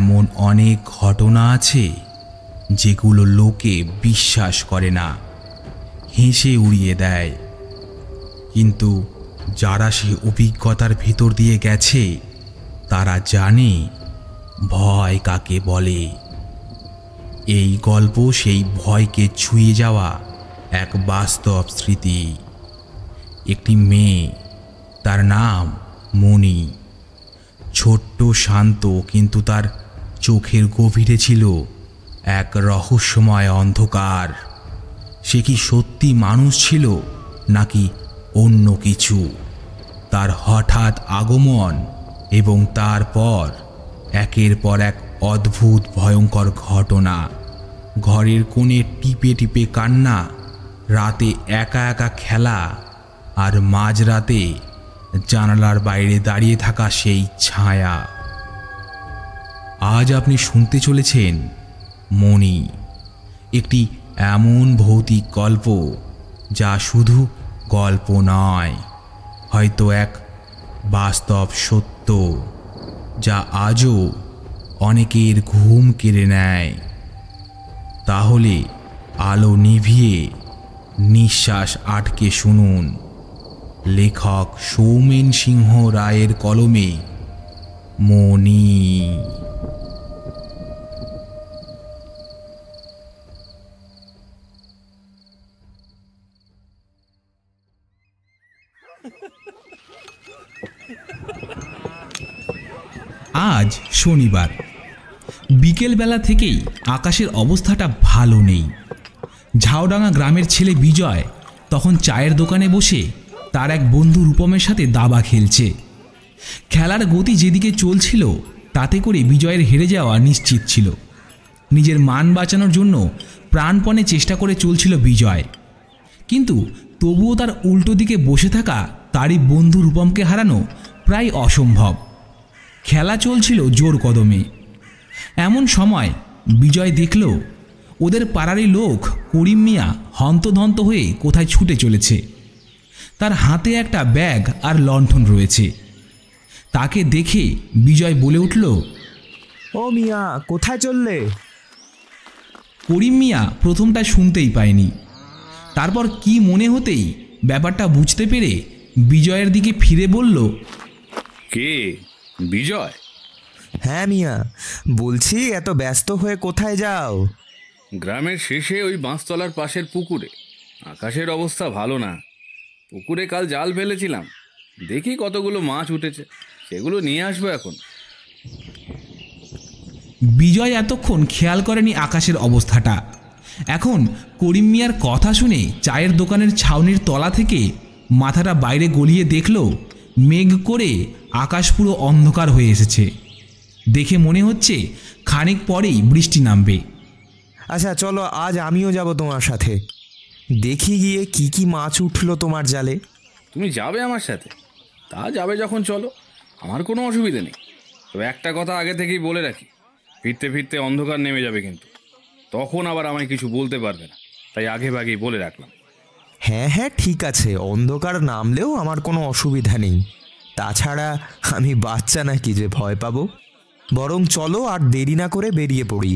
এমন অনেক ঘটনা আছে যেগুলো লোকে বিশ্বাস করে না, হেসে উড়িয়ে দেয়। কিন্তু যারা সে অভিজ্ঞতার ভেতর দিয়ে গেছে তারা জানে ভয় কাকে বলে। এই গল্প সেই ভয়কে ছুঁয়ে যাওয়া এক বাস্তব স্মৃতি। একটি মেয়ে, তার নাম মণি। ছোট্ট শান্ত, কিন্তু তার চোখের গভীরে ছিল এক রহস্যময় অন্ধকার। সে কি সত্যি মানুষ ছিল নাকি অন্য কিছু? তার হঠাৎ আগমন এবং তারপর একের পর এক অদ্ভুত ভয়ঙ্কর ঘটনা, ঘরের কোণে টিপে টিপে কান্না, রাতে একা একা খেলা, আর মাঝরাতে জানালার বাইরে দাঁড়িয়ে থাকা সেই ছায়া। আজ আপনি শুনতে চলেছেন মণি, একটি এমন ভৌতিক গল্প যা শুধু গল্প নয়, হয়তো এক বাস্তব সত্য যা আজও অনেকের ঘুম কেড়ে নেয়। তাহলে আলো নিভিয়ে নিঃশ্বাস আটকে শুনুন লেখক সৌমেন সিংহ রায়ের কলমে মণি। আজ শনিবার বিকেলবেলা থেকেই আকাশের অবস্থাটা ভালো নেই। ঝাউডাঙ্গা গ্রামের ছেলে বিজয় তখন চায়ের দোকানে বসে তার এক বন্ধু রূপমের সাথে দাবা খেলছে। খেলার গতি যেদিকে চলছিল তাতে করে বিজয়ের হেরে যাওয়া নিশ্চিত ছিল। নিজের মান বাঁচানোর জন্য প্রাণপণে চেষ্টা করে চলছিল বিজয়, কিন্তু তবুও তার উল্টো দিকে বসে থাকা তারই বন্ধু রূপমকে হারানো প্রায় অসম্ভব। খেলা চলছিল জোর কদমে। এমন সময় বিজয় দেখল ওদের পাড়ারই লোক করিম মিয়া হন্তদন্ত হয়ে কোথায় ছুটে চলেছে। তার হাতে একটা ব্যাগ আর লণ্ঠন রয়েছে। তাকে দেখে বিজয় বলে উঠল, ও মিয়া, কোথায় চললে? করিম মিয়া প্রথমটা শুনতেই পায়নি। তারপর কি মনে হতেই ব্যাপারটা বুঝতে পেরে বিজয়ের দিকে ফিরে বলল, কে বিজয়? হ্যাঁ মিয়া, বলছি এত ব্যস্ত হয়ে কোথায় যাও? গ্রামের শেষে ওই বাঁশতলার পাশের পুকুরে। আকাশের অবস্থা ভালো না। পুকুরে কাল জাল ফেলেছিলাম, দেখি কতগুলো মাছ উঠেছে, সেগুলো নিয়ে আসবো এখন। বিজয় এতক্ষণ খেয়াল করেনি আকাশের অবস্থাটা। এখন করিম মিয়ার কথা শুনে চায়ের দোকানের ছাউনির তলা থেকে মাথাটা বাইরে গলিয়ে দেখল মেঘ করে আকাশ পুরো অন্ধকার হয়ে এসেছে। দেখে মনে হচ্ছে খানিক পরেই বৃষ্টি নামবে। আচ্ছা চলো, আজ আমিও যাব তোমার সাথে। দেখি গিয়ে কি কি মাছ উঠলো তোমার জালে। তুমি যাবে আমার সাথে? তা যাবে যখন চলো, আমার কোনো অসুবিধা নেই। তবে একটা কথা আগে থেকেই বলে রাখি, ফিরতে ফিরতে অন্ধকার নেমে যাবে, কিন্তু তখন আবার আমায় কিছু বলতে পারবে না, তাই আগে ভাগেই বলে রাখলাম। হ্যাঁ হ্যাঁ ঠিক আছে, অন্ধকার নামলেও আমার কোনো অসুবিধা নেই। তাছাড়া আমি বাচ্চা নাকি যে ভয় পাবো? বরং চলো আর দেরি না করে বেরিয়ে পড়ি।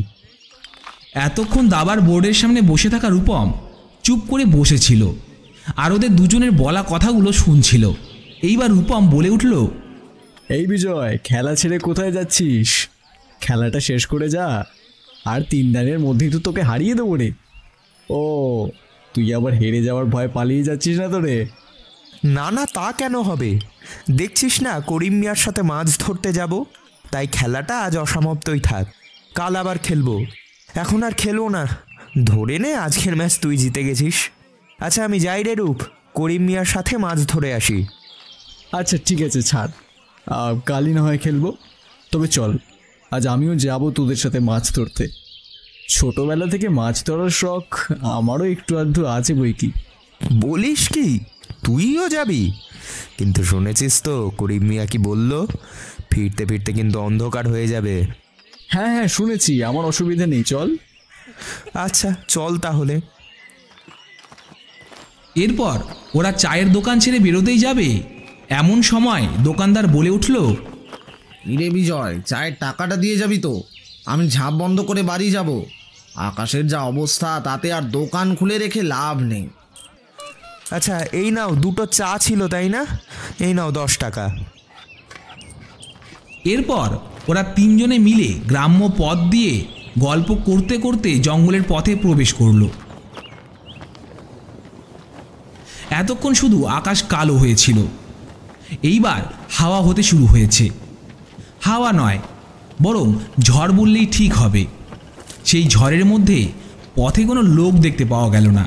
এতক্ষণ দাবার বোর্ডের সামনে বসে থাকা রূপম চুপ করে বসেছিল আর ওদের দুজনের বলা কথাগুলো শুনছিল। এইবার রূপম বলে উঠল, এই বিজয়, খেলা ছেড়ে কোথায় যাচ্ছিস? খেলাটা শেষ করে যা, আর 3 দিনের মধ্যেই তো তোকে হারিয়ে দেবো রে। ও, তুই আবার হেরে যাওয়ার ভয় পালিয়ে যাচ্ছিস না তো রে? না না, তা কেন হবে? দেখছিস না করিম মিয়ার সাথে মাছ ধরতে যাব, তাই খেলাটা আজ অসমাপ্তই থাক। কাল আবার খেলবো। এখন আর খেলবো না, ধরে নে আজকের ম্যাচ তুই জিতে গেছিস। আচ্ছা আমি যাই রে রূপ, করিম মিয়ার সাথে মাছ ধরে আসি। আচ্ছা ঠিক আছে, ছাড়, কালই না হয় খেলবো। তবে চল, আজ আমিও যাব তোদের সাথে মাছ ধরতে। ছোটবেলা থেকে মাছ ধরার শখ আমারও একটু আধটু আছে বই কি। বলিস কি, তুইও যাবি? কিন্তু শুনেছিস তো করিম মিয়া কি বললো? ফিরতে ফিরতে কিন্তু অন্ধকার হয়ে যাবে। হ্যাঁ হ্যাঁ শুনেছি, আমার অসুবিধা নেই, চল। আচ্ছা চল তাহলে। এরপর ওরা চায়ের দোকান ছেড়ে বেরোতেই যাবে, এমন সময় দোকানদার বলে উঠল, ইরে বিজয়, চায়ের টাকাটা দিয়ে যাবি তো? আমি ঝাঁপ বন্ধ করে বাড়ি যাব। আকাশের যা অবস্থা, তাতে আর দোকান খুলে রেখে লাভ নেই। আচ্ছা এই নাও, দুটো চা ছিল তাই না? এই নাও 10 টাকা। এরপর ওরা তিনজনে মিলে গ্রাম্য পথ দিয়ে গল্প করতে করতে জঙ্গলের পথে প্রবেশ করলো। এতক্ষণ শুধু আকাশ কালো হয়েছিল, এইবার হাওয়া হতে শুরু হয়েছে। হাওয়া নয়, বরং ঝড় বললেই ঠিক হবে। সেই ঝড়ের মধ্যে পথে কোনো লোক দেখতে পাওয়া গেল না।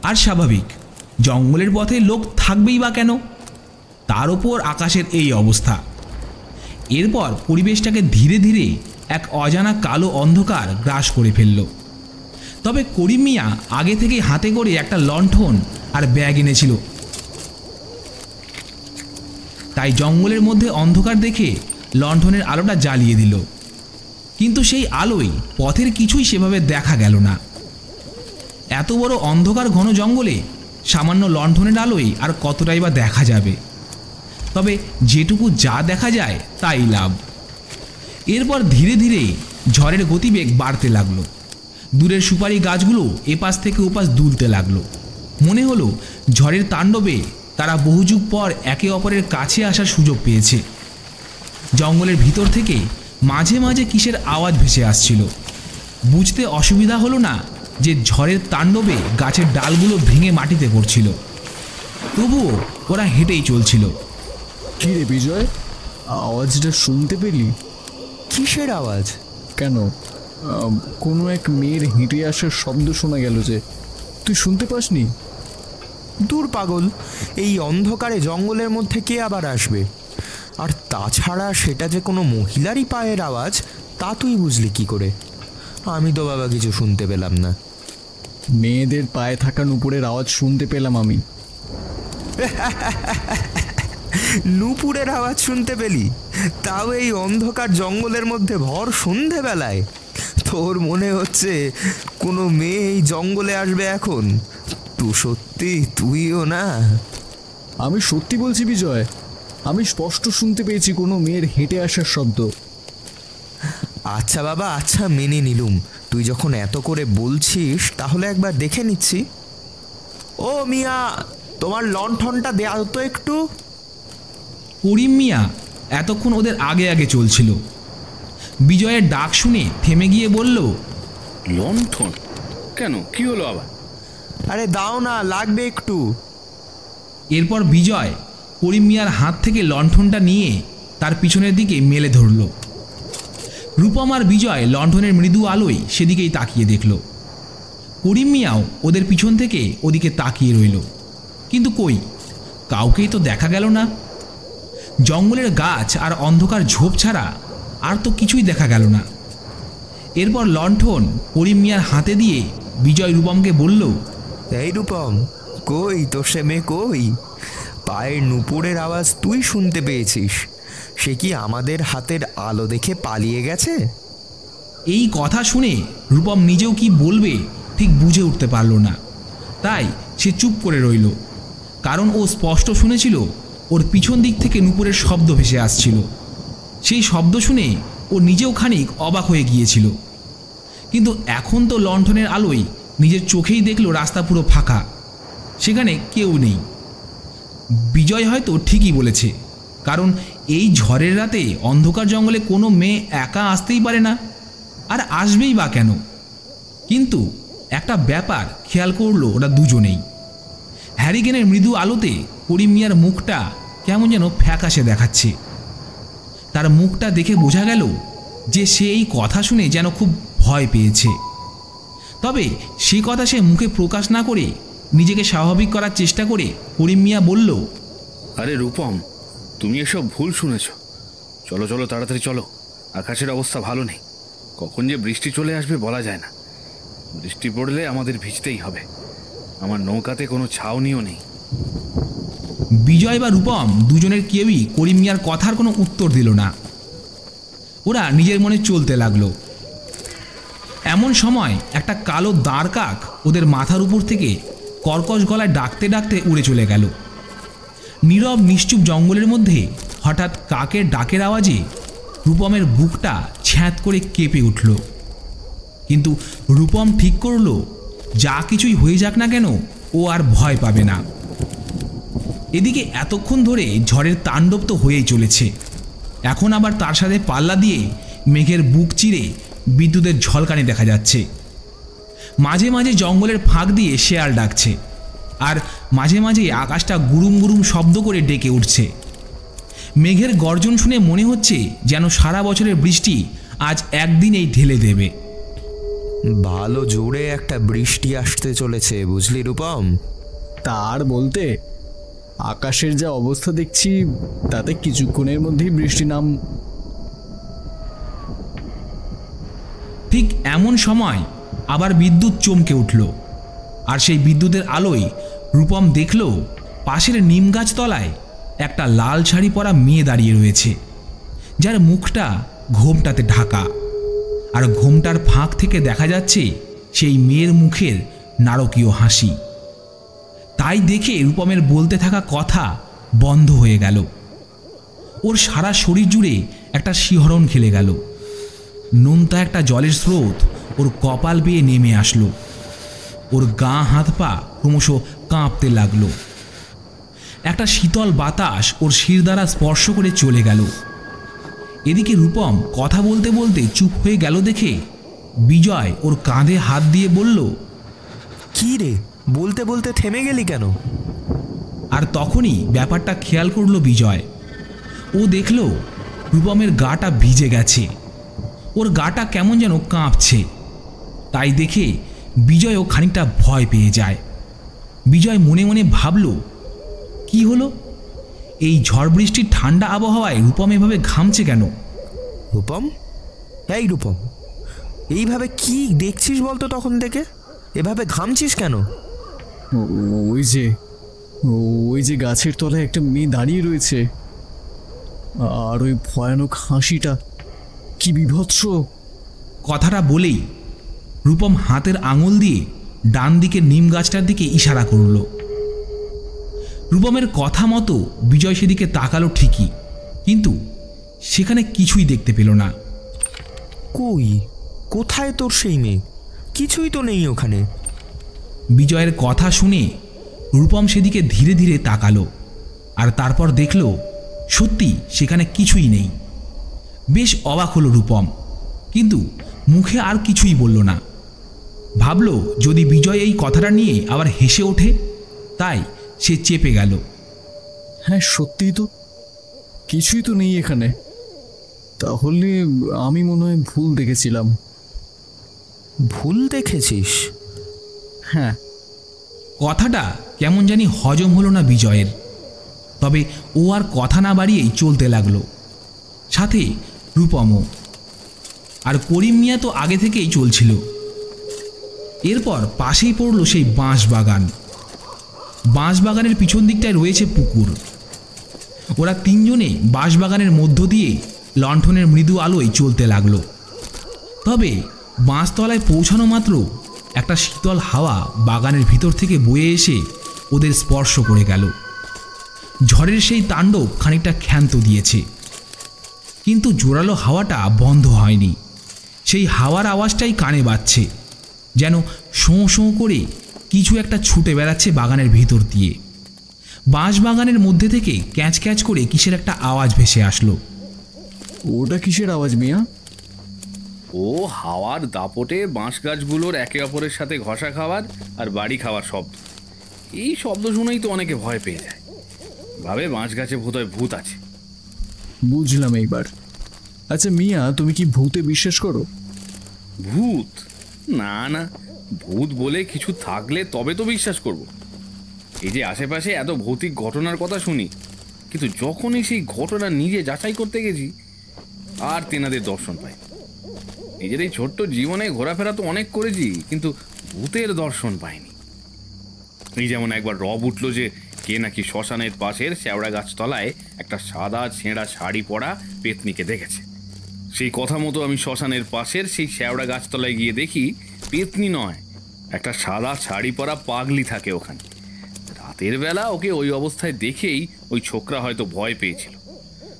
আর স্বাভাবিক, জঙ্গলের পথে লোক থাকবেই বা কেন? তার ওপর আকাশের এই অবস্থা। এরপর পরিবেশটাকে ধীরে ধীরে এক অজানা কালো অন্ধকার গ্রাস করে ফেলল। তবে করিম মিয়া আগে থেকে হাতে করে একটা লণ্ঠন আর ব্যাগ এনেছিল, তাই জঙ্গলের মধ্যে অন্ধকার দেখে লণ্ঠনের আলোটা জ্বালিয়ে দিল। কিন্তু সেই আলোয় পথের কিছুই সেভাবে দেখা গেল না। এত বড় অন্ধকার ঘন জঙ্গলে সামান্য লণ্ঠনের আলোয় আর কতটাই বা দেখা যাবে? তবে যেটুকু যা দেখা যায় তাই লাভ। এরপর ধীরে ধীরে ঝড়ের গতিবেগ বাড়তে লাগলো। দূরের সুপারি গাছগুলো এপাশ থেকে ওপাশ দুলতে লাগলো। মনে হলো ঝড়ের তাণ্ডবে তারা বহুযুগ পর একে অপরের কাছে আসার সুযোগ পেয়েছে। জঙ্গলের ভিতর থেকে মাঝে মাঝে কিসের আওয়াজ ভেসে আসছিল। বুঝতে অসুবিধা হলো না যে ঝড়ের তাণ্ডবে গাছের ডালগুলো ভেঙে মাটিতে পড়ছিল। তবুও ওরা হেঁটেই চলছিল। কি রে বিজয়, আওয়াজটা শুনতে পেলি? কিসের আওয়াজ? কেন, কোনো এক মেয়ের হেঁটে আসার শব্দ শোনা গেল যে, তুই শুনতে পাসনি? দূর পাগল, এই অন্ধকারে জঙ্গলের মধ্যে কে আবার আসবে? আর তাছাড়া সেটা যে কোনো মহিলারই পায়ের আওয়াজ, তা তুই বুঝলি কি করে? আমি তো বাবা কিছু শুনতে পেলাম না। মেয়েদের পায়ে থাকা নুপুরের আওয়াজ শুনতে পেলাম আমি। নুপুরের আওয়াজ শুনতে পেলি? তাও এই অন্ধকার জঙ্গলের মধ্যে ভর সন্ধেবেলায়? তোর মনে হচ্ছে কোনো মেয়ে এই জঙ্গলে আসবে এখন? তুই সত্যি, তুইও না? আমি সত্যি বলছি বিজয়, আমি স্পষ্ট শুনতে পেয়েছি কোনো মেয়ের হেঁটে আসার শব্দ। আচ্ছা বাবা, আচ্ছা মেনে নিলুম। তুই যখন এত করে বলছিস তাহলে একবার দেখে নিচ্ছি। ও মিয়া, তোমার লণ্ঠনটা দেয়া তো একটু। করিম মিয়া এতক্ষণ ওদের আগে আগে চলছিল। বিজয়ের ডাক শুনে থেমে গিয়ে বলল, লণ্ঠন কেন, কি হলো আবার? আরে দাও না, লাগবে একটু। এরপর বিজয় করিম মিয়ার হাত থেকে লণ্ঠনটা নিয়ে তার পিছনের দিকে মেলে ধরল। রূপম আর বিজয় লণ্ঠনের মৃদু আলোয় সেদিকেই তাকিয়ে দেখল। করিম মিয়াও ওদের পিছন থেকে ওদিকে তাকিয়ে রইল, কিন্তু কই, কাউকেই তো দেখা গেল না। জঙ্গলের গাছ আর অন্ধকার ঝোপ ছাড়া আর তো কিছুই দেখা গেল না। এরপর লণ্ঠন করিম মিয়ার হাতে দিয়ে বিজয় রূপমকে বলল, এই রূপম, কই তোর সে মেয়ে কই? পায়ের নুপুরের আওয়াজ তুই শুনতে পেয়েছিস, সে কি আমাদের হাতের আলো দেখে পালিয়ে গেছে? এই কথা শুনে রূপম নিজেও কি বলবে ঠিক বুঝে উঠতে পারল না। তাই সে চুপ করে রইল, কারণ ও স্পষ্ট শুনেছিল ওর পিছন দিক থেকে নুপুরের শব্দ ভেসে আসছিল। সেই শব্দ শুনে ও নিজেও খানিক অবাক হয়ে গিয়েছিল। কিন্তু এখন তো লণ্ঠনের আলোয় নিজের চোখেই দেখল রাস্তা পুরো ফাঁকা, সেখানে কেউ নেই। বিজয় হয়তো ঠিকই বলেছে, কারণ এই ঝড়ের রাতে অন্ধকার জঙ্গলে কোনো মেয়ে একা আসতেই পারে না, আর আসবেই বা কেন? কিন্তু একটা ব্যাপার খেয়াল করলো ওরা দুজনেই। হ্যারিকেনের মৃদু আলোতে করিম মিয়ার মুখটা কেমন যেন ফ্যাকাশে দেখাচ্ছে। তার মুখটা দেখে বোঝা গেল যে সে এই কথা শুনে যেন খুব ভয় পেয়েছে। তবে সে কথা সে মুখে প্রকাশ না করে নিজেকে স্বাভাবিক করার চেষ্টা করে করিম মিয়া বলল, আরে রূপম, তুমি এসব ভুল শুনেছ। চলো চলো, তাড়াতাড়ি চলো, আকাশের অবস্থা ভালো নেই। কখন যে বৃষ্টি চলে আসবে বলা যায় না। বৃষ্টি পড়লে আমাদের ভিজতেই হবে। আমার নৌকাতে কোনো ছাউনিও নেই। বিজয় বা রূপম দুজনের কেউই করিম মিয়ার কথার কোনো উত্তর দিল না। ওরা নিজের মনে চলতে লাগলো। এমন সময় একটা কালো দাঁড় কাক ওদের মাথার উপর থেকে কর্কশ গলায় ডাকতে ডাকতে উড়ে চলে গেল। নীরব নিশ্চুপ জঙ্গলের মধ্যে হঠাৎ কাকের ডাকের আওয়াজে রূপমের বুকটা ছ্যাঁত করে কেঁপে উঠল। কিন্তু রূপম ঠিক করলো যা কিছুই হয়ে যাক না কেন ও আর ভয় পাবে না। এদিকে এতক্ষণ ধরে ঝড়ের তাণ্ডব তো হয়েই চলেছে, এখন আবার তার সাথে পাল্লা দিয়ে মেঘের বুক চিরে বিদ্যুতের ঝলকানি দেখা যাচ্ছে। মাঝে মাঝে জঙ্গলের ফাঁক দিয়ে শেয়াল ডাকছে, আর মাঝে মাঝে আকাশটা গুরুম গুরুম শব্দ করে ডেকে উঠছে। মেঘের গর্জন শুনে মনে হচ্ছে যেন সারা বছরের বৃষ্টি আজ একদিনেই ঢেলে দেবে। ভালো জোরে একটা বৃষ্টি আসতে চলেছে, বুঝলি রূপম? তার বলতে আকাশের যা অবস্থা দেখছি তাতে কিছুক্ষণের মধ্যেই বৃষ্টি নাম। ঠিক এমন সময় আবার বিদ্যুৎ চমকে উঠল, আর সেই বিদ্যুতের আলোয় রূপম দেখল পাশের নিম গাছ তলায় একটা লাল শাড়ি পরা মেয়ে দাঁড়িয়ে রয়েছে, যার মুখটা ঘোমটাতে ঢাকা, আর ঘোমটার ফাঁক থেকে দেখা যাচ্ছে সেই মেয়ের মুখের নারকীয় হাসি। তাই দেখে রূপমের বলতে থাকা কথা বন্ধ হয়ে গেল। ওর সারা শরীর জুড়ে একটা শিহরণ খেলে গেল। নোনতা একটা জলের স্রোত ওর কপাল বেয়ে নেমে আসলো। ওর গা হাত পা ক্রমশ কাঁপতে লাগলো। একটা শীতল বাতাস ওর শির দ্বারা স্পর্শ করে চলে গেল। এদিকে রূপম কথা বলতে বলতে চুপ হয়ে গেল দেখে বিজয় ওর কাঁধে হাত দিয়ে বলল, কি রে, বলতে বলতে থেমে গেলি কেন? আর তখনই ব্যাপারটা খেয়াল করলো বিজয়। ও দেখল রূপমের গাটা ভিজে গেছে, ওর গাটা কেমন যেন কাঁপছে। তাই দেখে বিজয়ও খানিকটা ভয় পেয়ে যায়। বিজয় মনে মনে ভাবল, কি হলো, এই ঝড় বৃষ্টির ঠান্ডা আবহাওয়ায় রূপম এভাবে ঘামছে কেন? রূপম, এই রূপম, এইভাবে কি দেখছিস বলতো? তখন থেকে এভাবে ঘামছিস কেন? ওই যে ওই যে গাছের তলায় একটা মেয়ে দাঁড়িয়ে রয়েছে, আর ওই ভয়ানক হাসিটা কি বিভৎস। কথাটা বলেই রূপম হাতের আঙুল দিয়ে ডান দিকের নিম গাছটার দিকে ইশারা করল। রূপমের কথা মতো বিজয় সেদিকে তাকালো ঠিকই, কিন্তু সেখানে কিছুই দেখতে পেল না। কই, কোথায় তোর সেই মেয়ে? কিছুই তো নেই ওখানে। বিজয়ের কথা শুনে রূপম সেদিকে ধীরে ধীরে তাকালো, আর তারপর দেখল সত্যি সেখানে কিছুই নেই। বেশ অবাক হলো রূপম, কিন্তু মুখে আর কিছুই বলল না। ভাবল যদি বিজয় এই কথাটা নিয়ে আবার হেসে ওঠে, তাই সে চেপে গেল। হ্যাঁ, সত্যিই তো কিছুই তো নেই এখানে। তাহলে আমি মনে হয় ভুল দেখেছিলাম। ভুল দেখেছিস? হ্যাঁ। কথাটা কেমন জানি হজম হলো না বিজয়ের, তবে ও আর কথা না বাড়িয়েই চলতে লাগলো, সাথে রূপমও। আর করিম মিয়া তো আগে থেকেই চলছিল। এরপর পাশেই পড়ল সেই বাঁশবাগান। বাঁশবাগানের পিছন দিকটায় রয়েছে পুকুর। ওরা তিনজনে বাঁশবাগানের মধ্য দিয়ে লণ্ঠনের মৃদু আলোয় চলতে লাগলো। তবে বাঁশতলায় পৌঁছানো মাত্র একটা শীতল হাওয়া বাগানের ভিতর থেকে বয়ে এসে ওদের স্পর্শ করে গেল। ঝড়ের সেই তাণ্ডব খানিকটা ক্ষান্ত দিয়েছে, কিন্তু জোরালো হাওয়াটা বন্ধ হয়নি। সেই হাওয়ার আওয়াজটাই কানে বাজছে, যেন শোঁ শোঁ করে কিছু একটা ছুটে বেড়াচ্ছে বাগানের ভিতর দিয়ে। বাঁশবাগানের মধ্যে থেকে ক্যাঁচ ক্যাঁচ করে কিসের একটা আওয়াজ ভেসে আসলো। ওটা কিসের আওয়াজ মিয়া? ও হাওয়ার দাপটে বাঁশ গাছগুলোর একে অপরের সাথে ঘষা খাওয়ার আর বাড়ি খাওয়ার শব্দ। এই শব্দ শুনেই তো অনেকে ভয় পেয়ে যায়, ভাবে বাঁশ গাছে বোধহয় ভূত আছে। বুঝলাম এইবার। আচ্ছা মিয়া, তুমি কি ভূতে বিশ্বাস করো? ভূত? না না, ভূত বলে কিছু থাকলে তবে তো বিশ্বাস করব। এই যে আশেপাশে এত ভৌতিক ঘটনার কথা শুনি, কিন্তু যখনই সেই ঘটনা নিজে যাচাই করতে গেছি আর তেনাদের দর্শন পাই। নিজের এই ছোট্ট জীবনে ঘোরাফেরা তো অনেক করেছি, কিন্তু ভূতের দর্শন পাইনি। এই যেমন একবার রব উঠলো যে কে নাকি শ্মশানের পাশের শেওড়া গাছ তলায় একটা সাদা ছেঁড়া শাড়ি পরা পেতনিকে দেখেছে। সেই কথা মতো আমি শ্মশানের পাশের সেই শেওড়া গাছতলায় গিয়ে দেখি পেতনি নয়, একটা সাদা শাড়ি পরা পাগলি থাকে ওখানে। রাতের বেলা ওকে ওই অবস্থায় দেখেই ওই ছোকরা হয়তো ভয় পেয়েছিল।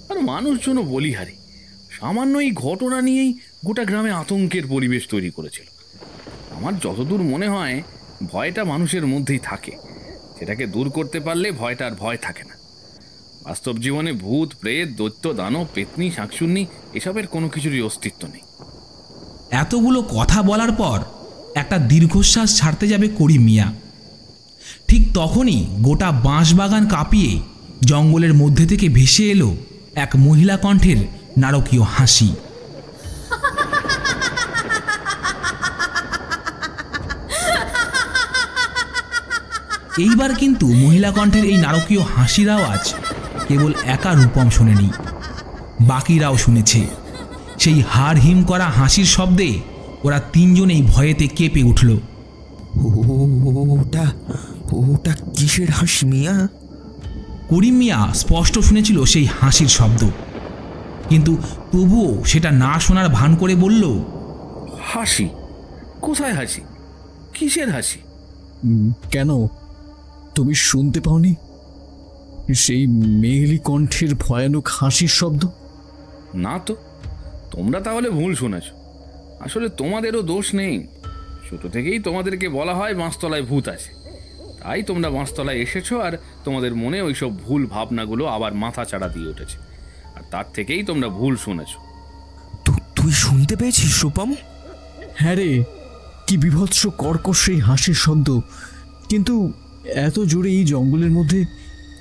আর মানুষজনও বলিহারি, সামান্য এই ঘটনা নিয়েই গোটা গ্রামে আতঙ্কের পরিবেশ তৈরি করেছিল। আমার যতদূর মনে হয় ভয়টা মানুষের মধ্যেই থাকে, সেটাকে দূর করতে পারলে ভয়টা আর ভয় থাকে না। বাস্তব জীবনে ভূত, প্রেত, দৈত্য, দানব, পেতনি, শাকচুন্নি এসবের কোনো কিছুরই অস্তিত্ব নেই। এতগুলো কথা বলার পর একটা দীর্ঘশ্বাস ছাড়তে যাবে করিম মিয়া। ঠিক তখনই গোটা বাঁশবাগান কাঁপিয়ে জঙ্গলের মধ্যে থেকে ভেসে এলো এক মহিলা কণ্ঠের নারকীয় হাসি। এইবার কিন্তু মহিলা কণ্ঠের এই নারকীয় হাসির আওয়াজ কেবল একা রূপম শোনেনি, বাকিরাও শুনেছে। সেই হাড় হিম করা হাসির শব্দে ওরা তিনজনেই ভয়েতে কেঁপে উঠল। ওটা ওটা কিসের হাসি মিয়া? করিম মিয়া স্পষ্ট শুনেছিল সেই হাসির শব্দ, কিন্তু তবুও সেটা না শোনার ভান করে বলল, হাসি? কোথায় হাসি? কিসের হাসি? কেন, তুমি শুনতে পাওনি সেই মেঘলি কণ্ঠের ভয়ানক হাসির শব্দ? না তো, তোমরা তাহলে ভুল শুনেছ। আসলে তোমাদেরও দোষ নেই। ছোট থেকেই তোমাদেরকে বলা হয় বাঁশতলায় ভূত আছে, তাই তোমরা বাঁশতলায় এসেছো আর তোমাদের মনে ওইসব ভুল ভাবনাগুলো আবার মাথা চাড়া দিয়ে উঠেছে, আর তার থেকেই তোমরা ভুল শুনেছ। তুই শুনতে পেয়েছিস রূপম? হ্যাঁ রে, কি বিভৎস কর্কশ সেই হাসির শব্দ। কিন্তু এত জোরে এই জঙ্গলের মধ্যে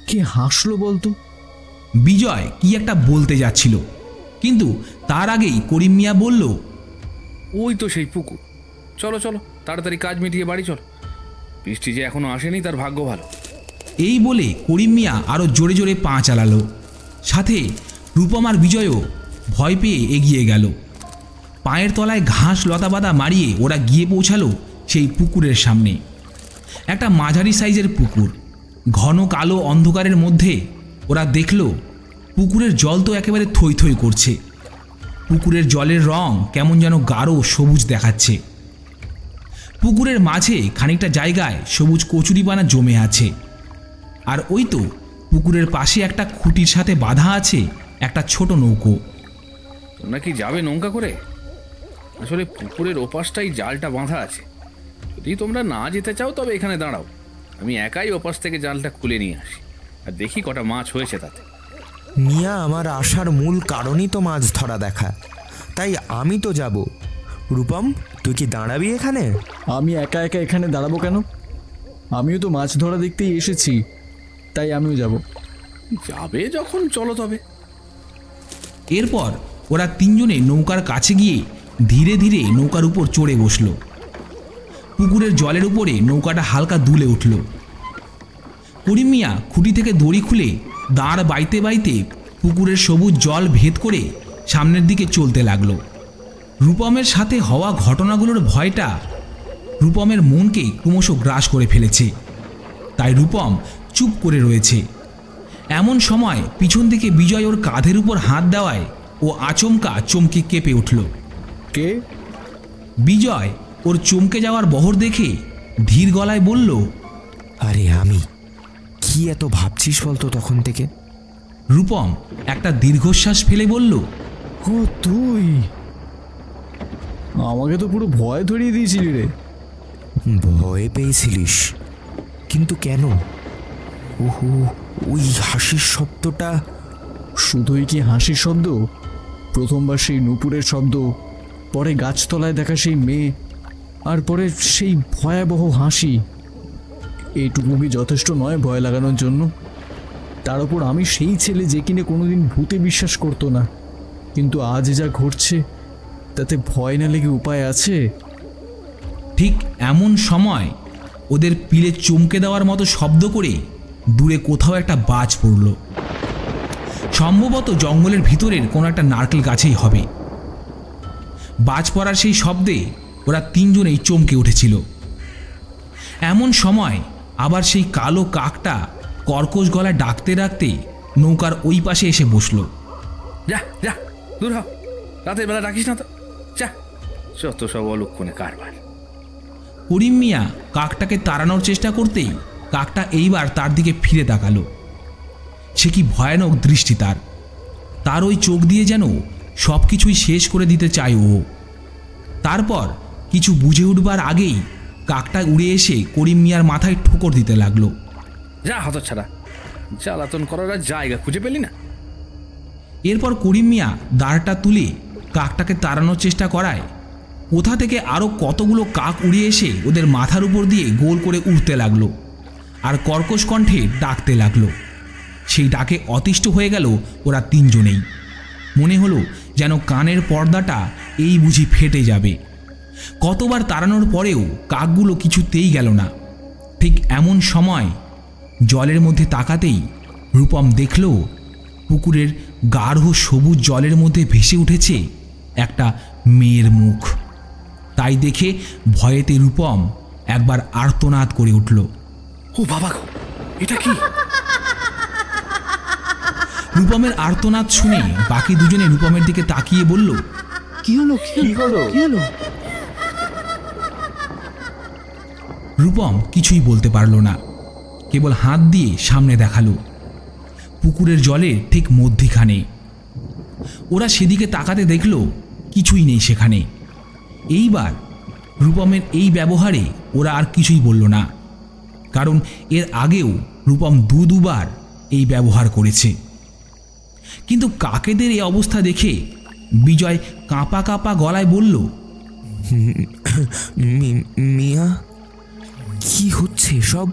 কে হাসলো বলতো? বিজয় কি একটা বলতে যাচ্ছিল, কিন্তু তার আগেই করিম মিয়া বলল, ওই তো সেই পুকুর। চলো চলো, তাড়াতাড়ি কাজ মিটিয়ে বাড়ি চলো। বৃষ্টি যে এখনো আসেনি তার ভাগ্য ভালো। এই বলে করিম মিয়া আরো জোরে জোরে পা চালালো। সাথে রূপম আর বিজয়ও ভয় পেয়ে এগিয়ে গেল। পায়ের তলায় ঘাস লতাপাতা মারিয়ে ওরা গিয়ে পৌঁছালো সেই পুকুরের সামনে। একটা মাঝারি সাইজের পুকুর। ঘন কালো অন্ধকারের মধ্যে ওরা দেখল পুকুরের জল তো একেবারে থই থই করছে। পুকুরের জলের রং কেমন যেন গাঢ় সবুজ দেখাচ্ছে। পুকুরের মাঝে খানিকটা জায়গায় সবুজ কচুরিপানা জমে আছে। আর ওই তো পুকুরের পাশে একটা খুঁটির সাথে বাঁধা আছে একটা ছোট নৌকো। তোমরা কি যাবে নৌকা করে? আসলে পুকুরের ওপাশটাই জালটা বাঁধা আছে। যদি তোমরা না যেতে চাও তবে এখানে দাঁড়াও, আমি একাই ওপাশ থেকে জালটা খুলে নিয়ে আসি আর দেখি কটা মাছ হয়েছে তাতে। মিয়া, আমার আসার মূল কারণই তো মাছ ধরা দেখা, তাই আমি তো যাব। রূপম, তুই কি দাঁড়াবি এখানে? আমি একা একা এখানে দাঁড়াবো কেন? আমিও তো মাছ ধরা দেখতেই এসেছি, তাই আমিও যাব। যাবে যখন চলো তবে। এরপর ওরা তিনজনে নৌকার কাছে গিয়ে ধীরে ধীরে নৌকার উপর চড়ে বসল। পুকুরের জলের উপরে নৌকাটা হালকা দুলে উঠল। করিম মিয়া খুঁটি থেকে দড়ি খুলে দাঁড় বাইতে বাইতে পুকুরের সবুজ জল ভেদ করে সামনের দিকে চলতে লাগলো। রূপমের সাথে হওয়া ঘটনাগুলোর ভয়টা রূপমের মনকে ক্রমশ গ্রাস করে ফেলেছে, তাই রূপম চুপ করে রয়েছে। এমন সময় পিছন থেকে বিজয় ওর কাঁধের উপর হাত দেওয়ায় ও আচমকা চমকে কেঁপে উঠল। কে? বিজয় ওর চমকে যাওয়ার বহর দেখে ধীর গলায় বলল, আরে আমি। কি এত ভাবছিস বলতো তখন থেকে? রূপম একটা দীর্ঘশ্বাস ফেলে বলল, ও তুই? আমাকে তো পুরো ভয় ধরিয়ে দিয়েছিলি রে। ভয় পেয়েছিলিস? কিন্তু কেন? ওহো, ওই হাসির শব্দটা। শুধুই কি হাসির শব্দ? প্রথমবার সেই নুপুরের শব্দ, পরে গাছতলায় দেখা সেই মেয়ে, আর পরে সেই ভয়াবহ হাসি। এইটুকু কি যথেষ্ট নয় ভয় লাগানোর জন্য? তার উপর আমি সেই ছেলে যে কিনে কোনোদিন ভূতে বিশ্বাস করতো না, কিন্তু আজ যা ঘটছে তাতে ভয় না লেগে উপায় আছে? ঠিক এমন সময় ওদের পিলে চমকে দেওয়ার মতো শব্দ করে দূরে কোথাও একটা বাজ পড়ল। সম্ভবত জঙ্গলের ভিতরের কোনো একটা নারকেল গাছেই হবে। বাজ পড়ার সেই শব্দে ওরা তিনজনেই চমকে উঠেছিল। এমন সময় আবার সেই কালো কাকটা কর্কশ গলায় ডাকতে ডাকতে নৌকার ওই পাশে এসে বসল। যা যা, দূর হ, রাতের বেলা ডাকিস না তো, যা। যত সব অলক্ষণে কারবার। করিম মিয়া কাকটাকে তাড়ানোর চেষ্টা করতেই কাকটা এইবার তার দিকে ফিরে তাকালো। সে কি ভয়ানক দৃষ্টি তার! তার ওই চোখ দিয়ে যেন সব কিছুই শেষ করে দিতে চায় ও। তারপর কিছু বুঝে উঠবার আগেই কাকটা উড়ে এসে করিম মিয়ার মাথায় ঠোকর দিতে লাগলো। যা হতচ্ছাড়া, জ্বালাতন করার আর জায়গা খুঁজে পেলি না। এরপর করিম মিয়া দাঁড়টা তুলে কাকটাকে তাড়ানোর চেষ্টা করায় কোথা থেকে আরও কতগুলো কাক উড়ে এসে ওদের মাথার উপর দিয়ে গোল করে উড়তে লাগলো আর কর্কশ কণ্ঠে ডাকতে লাগলো। সেই ডাকে অতিষ্ঠ হয়ে গেল ওরা তিনজনেই। মনে হলো যেন কানের পর্দাটা এই বুঝি ফেটে যাবে। কতবার তাড়ানোর পরেও কাকগুলো কিছুতেই গেল না। ঠিক এমন সময় জলের মধ্যে তাকাতেই রূপম দেখল পুকুরের গাঢ় সবুজ জলের মধ্যে ভেসে উঠেছে একটা মেয়ের মুখ। তাই দেখে ভয়েতে রূপম একবার আর্তনাদ করে উঠল। ও বাবা গো, এটা কি? রূপমের আর্তনাদ শুনে বাকি দুজনে রূপমের দিকে তাকিয়ে বলল, কি হলো কি হলো কি হলো? রূপম কিছুই বলতে পারল না, কেবল হাত দিয়ে সামনে দেখালো পুকুরের জলের ঠিক মধ্যিখানে। ওরা সেদিকে তাকাতে দেখল কিছুই নেই সেখানে। এইবার রূপমের এই ব্যবহারে ওরা আর কিছুই বলল না, কারণ এর আগেও রূপম দুবার এই ব্যবহার করেছে। কিন্তু কাকেদের এই অবস্থা দেখে বিজয় কাঁপা কাঁপা গলায় বলল, মিয়া, কি হচ্ছে সব?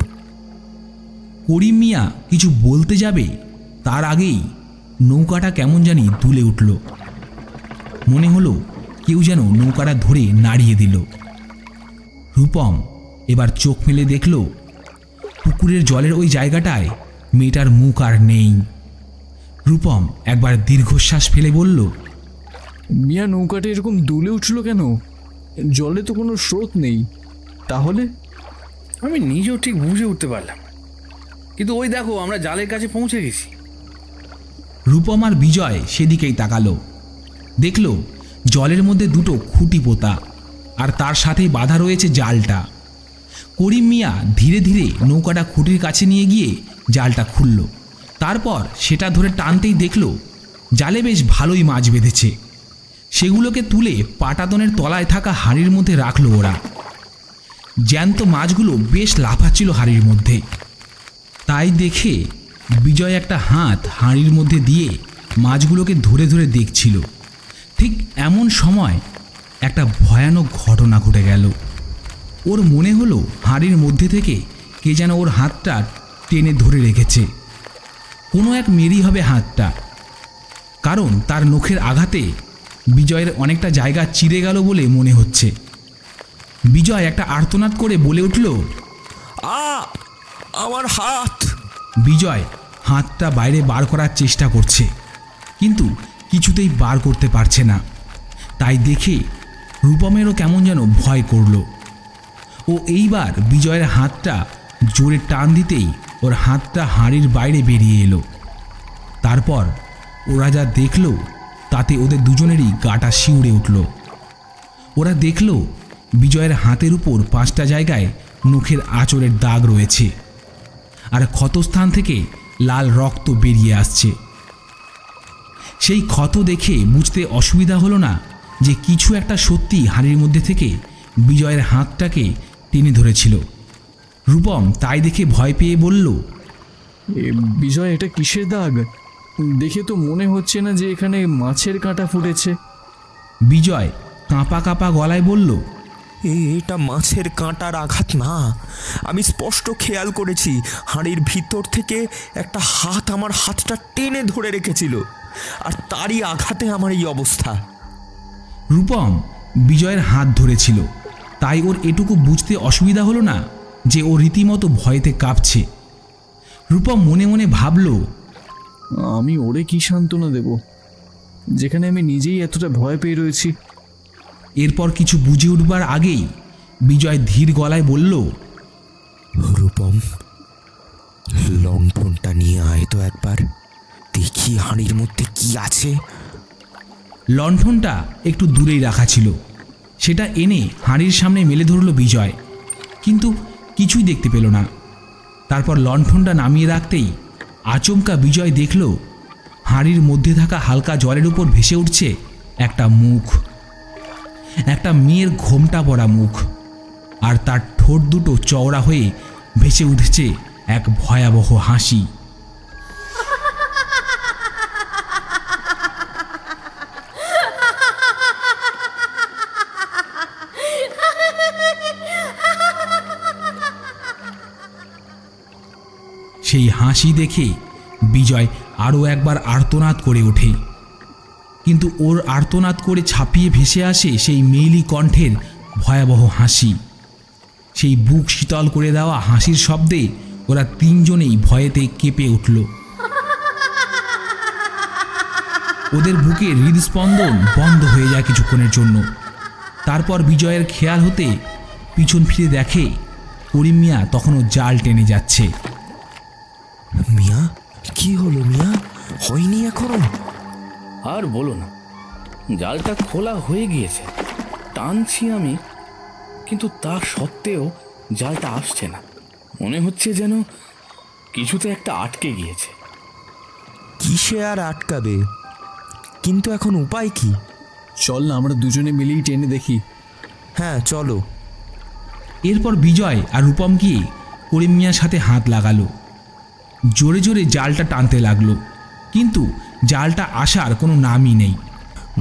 করিম মিয়া কিছু বলতে যাবে তার আগেই নৌকাটা কেমন জানি দুলে উঠল। মনে হলো কেউ যেন নৌকাটা ধরে নাড়িয়ে দিল। রূপম এবার চোখ মেলে দেখল পুকুরের জলের ওই জায়গাটায় মেয়েটার মুখ আর নেই। রূপম একবার দীর্ঘশ্বাস ফেলে বলল, মিয়া, নৌকাটা এরকম দুলে উঠলো কেন? জলে তো কোনো স্রোত নেই। তাহলে? আমি নিজেও ঠিক বুঝে উঠতে পারলাম, কিন্তু ওই দেখো আমরা জালের কাছে পৌঁছে গেছি। রূপম আর বিজয় সেদিকেই তাকালো। দেখল জলের মধ্যে দুটো খুঁটি পোতা আর তার সাথেই বাঁধা রয়েছে জালটা। করিম মিয়া ধীরে ধীরে নৌকাটা খুঁটির কাছে নিয়ে গিয়ে জালটা খুলল। তারপর সেটা ধরে টানতেই দেখল জালে বেশ ভালোই মাছ বেঁধেছে। সেগুলোকে তুলে পাটাতনের তলায় থাকা হাঁড়ির মধ্যে রাখলো ওরা। জ্যান্ত মাছগুলো বেশ লাফাচ্ছিল হাঁড়ির মধ্যে। তাই দেখে বিজয় একটা হাত হাঁড়ির মধ্যে দিয়ে মাছগুলোকে ধরে ধরে দেখছিল। ঠিক এমন সময় একটা ভয়ানক ঘটনা ঘটে গেল। ওর মনে হলো হাঁড়ির মধ্যে থেকে কে যেন ওর হাতটা টেনে ধরে রেখেছে। কোনো এক মেয়েরই হবে হাতটা, কারণ তার নখের আঘাতে বিজয়ের অনেকটা জায়গা চিরে গেল বলে মনে হচ্ছে। বিজয় একটা আর্তনাদ করে বলে উঠল, আমার হাত! বিজয় হাতটা বাইরে বার করার চেষ্টা করছে, কিন্তু কিছুতেই বার করতে পারছে না। তাই দেখে রূপমেরও কেমন যেন ভয় করল। ও এইবার বিজয়ের হাতটা জোরে টান দিতেই ওর হাতটা হাঁড়ির বাইরে বেরিয়ে এলো। তারপর ওরা যা দেখল তাতে ওদের দুজনেরই গাটা শিউরে উঠল। ওরা দেখল বিজয়ের হাতের উপর 5টা জায়গায় নখের আঁচড়ের দাগ রয়েছে আর ক্ষতস্থান থেকে লাল রক্ত বেরিয়ে আসছে। সেই ক্ষত দেখে বুঝতে অসুবিধা হলো না যে কিছু একটা সত্যি হাঁড়ির মধ্যে থেকে বিজয়ের হাতটাকে টেনে ধরেছিল। রূপম তাই দেখে ভয় পেয়ে বলল, বিজয়, এটা কিসের দাগ? দেখে তো মনে হচ্ছে না যে এখানে মাছের কাঁটা ফুটেছে। বিজয় কাঁপা কাঁপা গলায় বলল, এটা মাছের কাঁটার আঘাত না। আমি স্পষ্ট খেয়াল করেছি হাঁড়ির ভিতর থেকে একটা হাত আমার হাতটা টেনে ধরে রেখেছিল, আর তারই আঘাতে আমার এই অবস্থা। রূপম বিজয়ের হাত ধরেছিল, তাই ওর এটুকু বুঝতে অসুবিধা হলো না যে ও রীতিমতো ভয়েতে কাঁপছে। রূপম মনে মনে ভাবল, আমি ওরে কি সান্ত্বনা দেব, যেখানে আমি নিজেই এতটা ভয় পেয়ে রয়েছি। এরপর কিছু বুঝে উঠবার আগেই বিজয় ধীর গলায় বলল, রূপম, লণ্ঠনটা নিয়ে আয় তো একবার, দেখি হাঁড়ির মধ্যে কি আছে। লণ্ঠনটা একটু দূরেই রাখা ছিল, সেটা এনে হাঁড়ির সামনে মেলে ধরল বিজয়, কিন্তু কিছুই দেখতে পেল না। তারপর লণ্ঠনটা নামিয়ে রাখতেই আচমকা বিজয় দেখল হাঁড়ির মধ্যে থাকা হালকা জলের উপর ভেসে উঠছে একটা মুখ, একটা মেয়ের ঘোমটা পরা মুখ, আর তার ঠোঁট দুটো চওড়া হয়ে ভেসে উঠেছে এক ভয়াবহ হাসি। সেই হাসি দেখে বিজয় আরও একবার আর্তনাদ করে ওঠে, কিন্তু ওর আর্তনাদ করে ছাপিয়ে ভেসে আসে সেই মেয়েলি কণ্ঠের ভয়াবহ হাসি। সেই বুক শীতল করে দেওয়া হাসির শব্দে ওরা তিনজনেই ভয়েতে কেঁপে উঠল। ওদের বুকে হৃদস্পন্দন বন্ধ হয়ে যায় কিছুক্ষণের জন্য। তারপর বিজয়ের খেয়াল হতে পিছন ফিরে দেখে করিম মিয়া তখনও জাল টেনে যাচ্ছে। মিয়া, কি হলো মিয়া? হয়নি এখনো? আর বলো না, জালটা খোলা হয়ে গিয়েছে, টানছি আমি, কিন্তু তা সত্ত্বেও জালটা আসছে না। মনে হচ্ছে যেন কিছুতে একটা আটকে গিয়েছে। কিসে আর আটকাবে? কিন্তু এখন উপায় কি? চল না, আমরা দুজনে মিলেই টেনে দেখি। হ্যাঁ চলো। এরপর বিজয় আর রূপম গিয়ে করিম মিয়ার সাথে হাত লাগালো। জোরে জোরে জালটা টানতে লাগলো, কিন্তু জালটা আসার কোনো নামই নেই।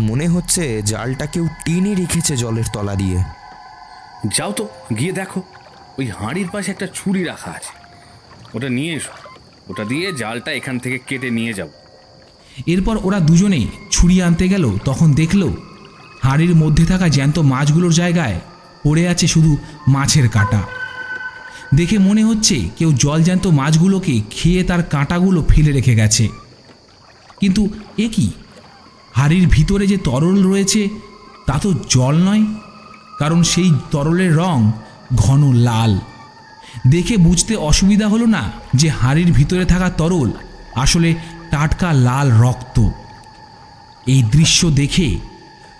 মনে হচ্ছে জালটা কেউ টেনে রেখেছে জলের তলা দিয়ে। যাও তো, গিয়ে দেখো, ওই হাঁড়ির পাশে একটা ছুরি রাখা আছে, ওটা নিয়ে এসো, ওটা দিয়ে জালটা এখান থেকে কেটে নিয়ে যাব। এরপর ওরা দুজনে ছুরি আনতে গেল, তখন দেখলো হাঁড়ির মধ্যে থাকা জ্যান্ত মাছগুলোর জায়গায় পড়ে আছে শুধু মাছের কাঁটা। দেখে মনে হচ্ছে কেউ জলজ্যান্ত মাছগুলোকে খেয়ে তার কাঁটাগুলো ফেলে রেখে গেছে। কিন্তু এ কি, হাঁড়ির ভিতরে যে তরল রয়েছে তা তো জল নয়, কারণ সেই তরলের রং ঘন লাল। দেখে বুঝতে অসুবিধা হলো না যে হাঁড়ির ভিতরে থাকা তরল আসলে টাটকা লাল রক্ত। এই দৃশ্য দেখে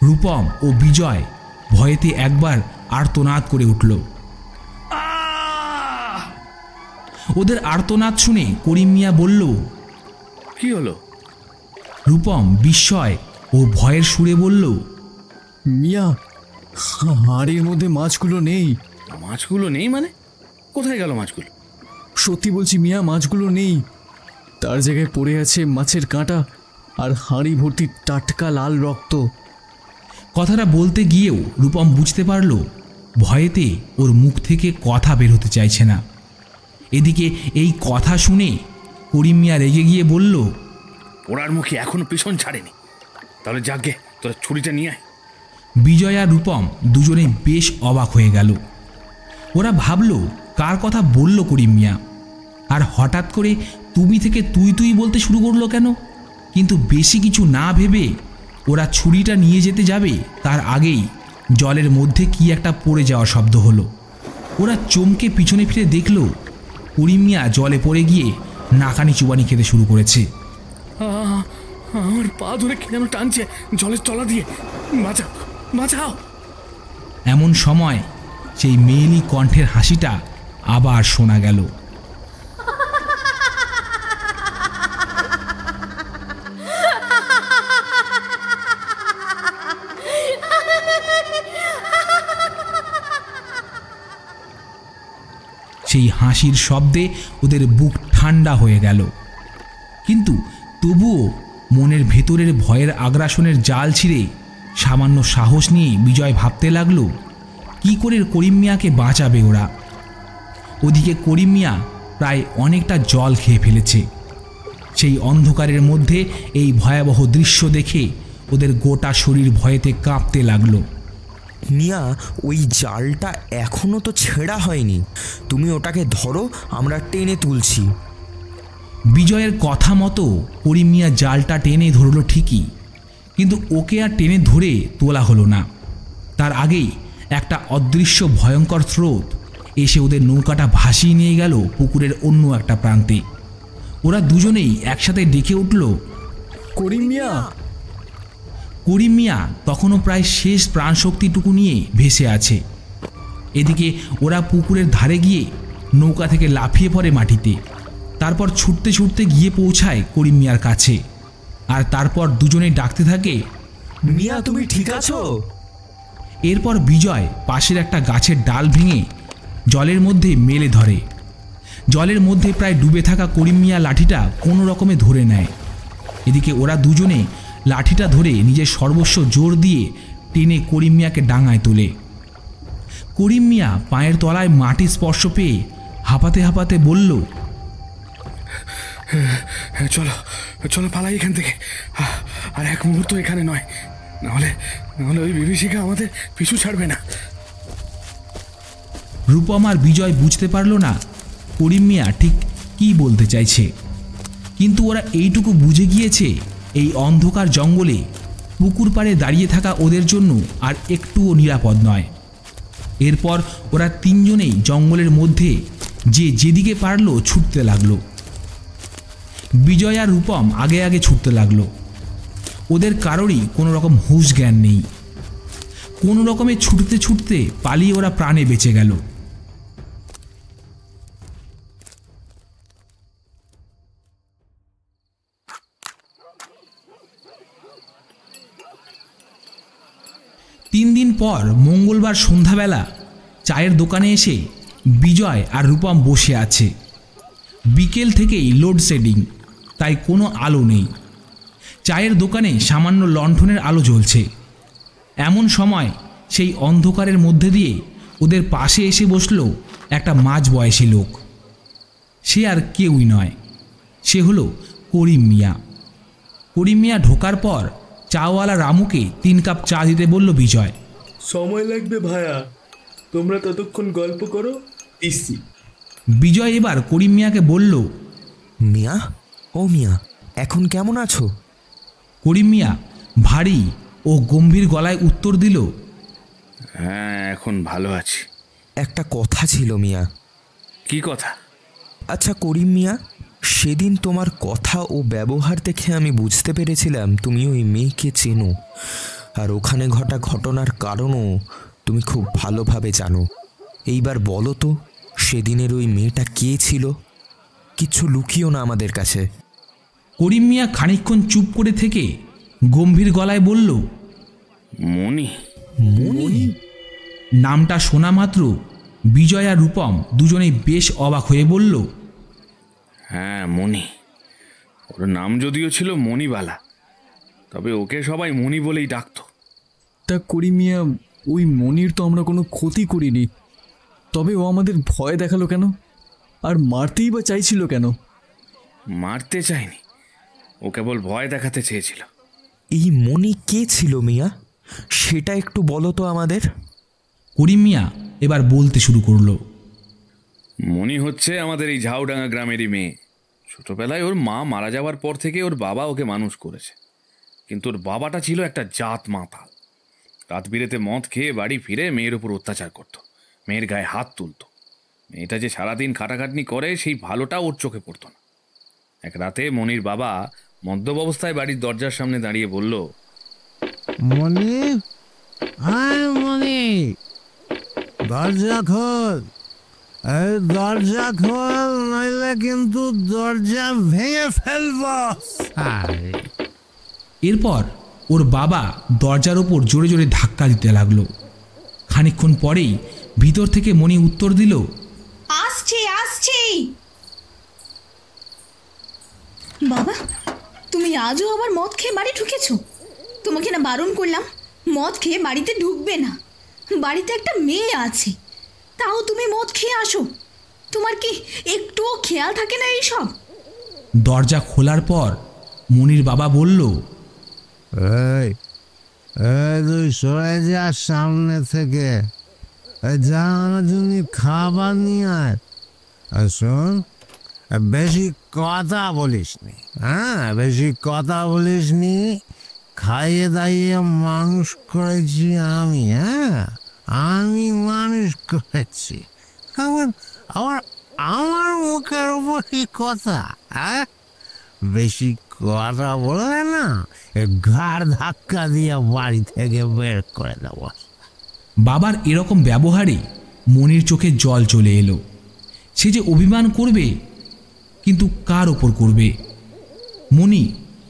রূপম ও বিজয় ভয়েতে একবার আর্তনাদ করে উঠল। ওদের আর্তনাদ শুনে করিম মিয়া বলল, কি হলো? রূপম বিস্ময় ও ভয়ের সুরে বলল, মিয়া, হাঁড়ির মধ্যে মাছগুলো নেই। মাছগুলো নেই মানে? কোথায় গেল মাছগুলো? সত্যি বলছি মিয়া, মাছগুলো নেই। তার জায়গায় পড়ে আছে মাছের কাঁটা আর হাঁড়ি ভর্তি টাটকা লাল রক্ত। কথাটা বলতে গিয়েও রূপম বুঝতে পারল ভয়েতে ওর মুখ থেকে কথা বের হতে চাইছে না। এদিকে এই কথা শুনে করিম মিয়া রেগে গিয়ে বলল, ওরার মুখে এখনো পিছন ছাড়েনি, তাহলে যাকে তোরা ছুরিটা নিয়ে আয়। বিজয় আর রূপম দুজনেই বেশ অবাক হয়ে গেল। ওরা ভাবল কার কথা বলল করিম মিয়া, আর হঠাৎ করে তুমি থেকে তুই তুই বলতে শুরু করলো কেন। কিন্তু বেশি কিছু না ভেবে ওরা ছুরিটা নিয়ে যেতে যাবে তার আগেই জলের মধ্যে কি একটা পড়ে যাওয়া শব্দ হলো। ওরা চমকে পিছনে ফিরে দেখল করিম মিয়া জলে পড়ে গিয়ে নাকানি চুবানি খেতে শুরু করেছে। আমার পা ধরে কে যেন টানছে জলের তলা দিয়ে, বাঁচাও বাঁচাও। এমন সময় সেই মেয়েলি কণ্ঠের হাসিটা আবার শোনা গেল। সেই হাসির শব্দে ওদের বুক ঠান্ডা হয়ে গেল, কিন্তু তবুও মনের ভেতরের ভয়ের আগ্রাসনের জাল ছিঁড়ে সামান্য সাহস নিয়ে বিজয় ভাবতে লাগলো কি করে করিম মিয়াকে বাঁচাবে ওরা। ওদিকে করিম মিয়া প্রায় অনেকটা জল খেয়ে ফেলেছে। সেই অন্ধকারের মধ্যে এই ভয়াবহ দৃশ্য দেখে ওদের গোটা শরীর ভয়েতে কাঁপতে লাগলো। মিয়া, ওই জালটা এখনো তো ছেঁড়া হয়নি, তুমি ওটাকে ধরো, আমরা টেনে তুলছি। বিজয়ের কথা মতো করিম মিয়া জালটা টেনে ধরল ঠিকই, কিন্তু ওকে আর টেনে ধরে তোলা হলো না। তার আগেই একটা অদৃশ্য ভয়ঙ্কর স্রোত এসে ওদের নৌকাটা ভাসিয়ে নিয়ে গেল পুকুরের অন্য একটা প্রান্তে। ওরা দুজনেই একসাথে ডেকে উঠল, করিম মিয়া। করিম মিয়া তখনও প্রায় শেষ প্রাণশক্তিটুকু নিয়ে ভেসে আছে। এদিকে ওরা পুকুরের ধারে গিয়ে নৌকা থেকে লাফিয়ে পড়ে মাটিতে। তারপর ছুটতে ছুটতে গিয়ে পৌঁছায় করিম মিয়ার কাছে, আর তারপর দুজনেই ডাকতে থাকে, মিয়া তুমি ঠিক আছো? এরপর বিজয় পাশের একটা গাছের ডাল ভেঙে জলের মধ্যে মেলে ধরে। জলের মধ্যে প্রায় ডুবে থাকা করিম মিয়া লাঠিটা কোনো রকমে ধরে নেয়। এদিকে ওরা দুজনে লাঠিটা ধরে নিজের সর্বস্ব জোর দিয়ে টেনে করিম মিয়াকে ডাঙায় তোলে। করিম মিয়া পায়ের তলায় মাটি স্পর্শ পেয়ে হাঁপাতে হাঁপাতে বলল, চলো চলো পালাই এখান থেকে, আর এক মুহূর্ত এখানে নয়, নাহলে নাহলে ওই বিভীষিকা আমাদের পিছু ছাড়বে না। রূপম আর বিজয় বুঝতে পারল না করিম মিয়া ঠিক কী বলতে চাইছে, কিন্তু ওরা এইটুকু বুঝে গিয়েছে এই অন্ধকার জঙ্গলে পুকুর পাড়ে দাঁড়িয়ে থাকা ওদের জন্য আর একটুও নিরাপদ নয়। এরপর ওরা তিনজনেই জঙ্গলের মধ্যে যে যেদিকে পারল ছুটতে লাগলো। বিজয় আর রূপম আগে আগে ছুটতে লাগলো। ওদের কারোরই কোনো রকম হুঁশ জ্ঞান নেই। কোনো রকমে ছুটতে ছুটতে পালিয়ে ওরা প্রাণে বেঁচে গেল। তিন দিন পর মঙ্গলবার সন্ধ্যাবেলা চায়ের দোকানে এসে বিজয় আর রূপম বসে আছে। বিকেল থেকেই লোডশেডিং, তাই কোনো আলো নেই। চায়ের দোকানে সামান্য লণ্ঠনের আলো জ্বলছে। এমন সময় সেই অন্ধকারের মধ্যে দিয়ে ওদের পাশে এসে বসল একটা মাঝ বয়সী লোক। সে আর কেউই নয়, সে হলো করিম মিয়া। করিম মিয়া ঢোকার পর চাওয়ালা রামুকে 3 কাপ চা দিতে বলল বিজয়। সময় লাগবে ভায়া, তোমরা ততক্ষণ গল্প করো, দিচ্ছি। বিজয় এবার করিম মিয়াকে বলল, মিয়া, ও মিয়া, এখন কেমন আছো? করিম মিয়া ভারী ও গম্ভীর গলায় উত্তর দিল, হ্যাঁ এখন ভালো আছি। একটা কথা ছিল মিয়া। কি কথা? আচ্ছা করিম মিয়া, সেদিন তোমার কথা ও ব্যবহার দেখে আমি বুঝতে পেরেছিলাম তুমি ওই মেয়েকে চেনো, আর ওখানে ঘটা ঘটনার কারণও তুমি খুব ভালোভাবে জানো। এইবার বলো তো, সেদিনের ওই মেয়েটা কে ছিল? কিচ্ছু লুকিও না আমাদের কাছে। করিম মিয়া খানিকক্ষণ চুপ করে থেকে গম্ভীর গলায় বলল, মণি। মণি? নামটা শোনা মাত্র বিজয় আর রূপম দুজনেই বেশ অবাক হয়ে বলল, হ্যাঁ মণি। ওর নাম যদিও ছিল মণিবালা, তবে ওকে সবাই মণি বলেই ডাকতো। তা করিম মিয়া, ওই মনির তো আমরা কোনো ক্ষতি করিনি, তবে ও আমাদের ভয় দেখালো কেন? আর মারতেই বা চাইছিল কেন? মারতে চায়নি, ও কেবল ভয় দেখাতে চেয়েছিল। এই মণি কে ছিল মিয়া? সেটা একটু বলো তো আমাদের। করিম মিয়া এবার বলতে শুরু করলো, মণি হচ্ছে আমাদের এই ঝাউডাঙ্গা গ্রামেরই মেয়ে। ছোটবেলায় ওর মা মারা যাওয়ার পর থেকে ওর বাবা ওকে মানুষ করেছে, কিন্তু ওর বাবাটা ছিল একটা জাত মাতাল। রাত বিরেতে মদ খেয়ে বাড়ি ফিরে মেয়ের উপর অত্যাচার করত, মেয়ের গায়ে হাত তুলত। মেয়েটা যে সারাদিন খাটাখাটনি করে সেই ভালোটা ওর চোখে পড়তো না। এক রাতে মনির বাবা মদ্যপ অবস্থায় বাড়ির দরজার সামনে দাঁড়িয়ে বলল, মনি, হ্যাঁ মনি, দরজা খোল, এই দরজা খোল, নইলে কিন্তু দরজা ভেঙে ফেলব। এরপর ওর বাবা দরজার ওপর জোরে জোরে ধাক্কা দিতে লাগলো। খানিকক্ষণ পরেই ভিতর থেকে মণি উত্তর দিল, আসছি আসছি। বাবা, তুমি আজও আবার মদ খেয়ে বাড়ি ঢুকেছো? তোমাকে না বারণ করলাম মদ খেয়ে বাড়িতে ঢুকবে না। বাড়িতে একটা মেয়ে আছে, তাও তুমি মদ খেয়ে আসো। তোমার কি একটুও খেয়াল থাকে না এইসব? দরজা খোলার পর মনির বাবা বলল, এই তুই সরে যা সামনে থেকে, যা তুমি খাবার নিয়ে আয়। আর শোন, বেশি কথা বলিস নি, হ্যাঁ বেশি কথা বলিস নি। খাইয়ে দাইয়ে মানুষ করেছি আমি, হ্যাঁ আমি মানুষ করেছি। আমার আমার আমার মুখের উপর কি কথা, হ্যাঁ? বেশি কথা বললে না ঘাড় ধাক্কা দিয়ে বাড়ি থেকে বের করে দেব। বাবার এরকম ব্যবহারে মনির চোখে জল চলে এলো। সে যে অভিমান করবে, কিন্তু কার ওপর করবে? মনি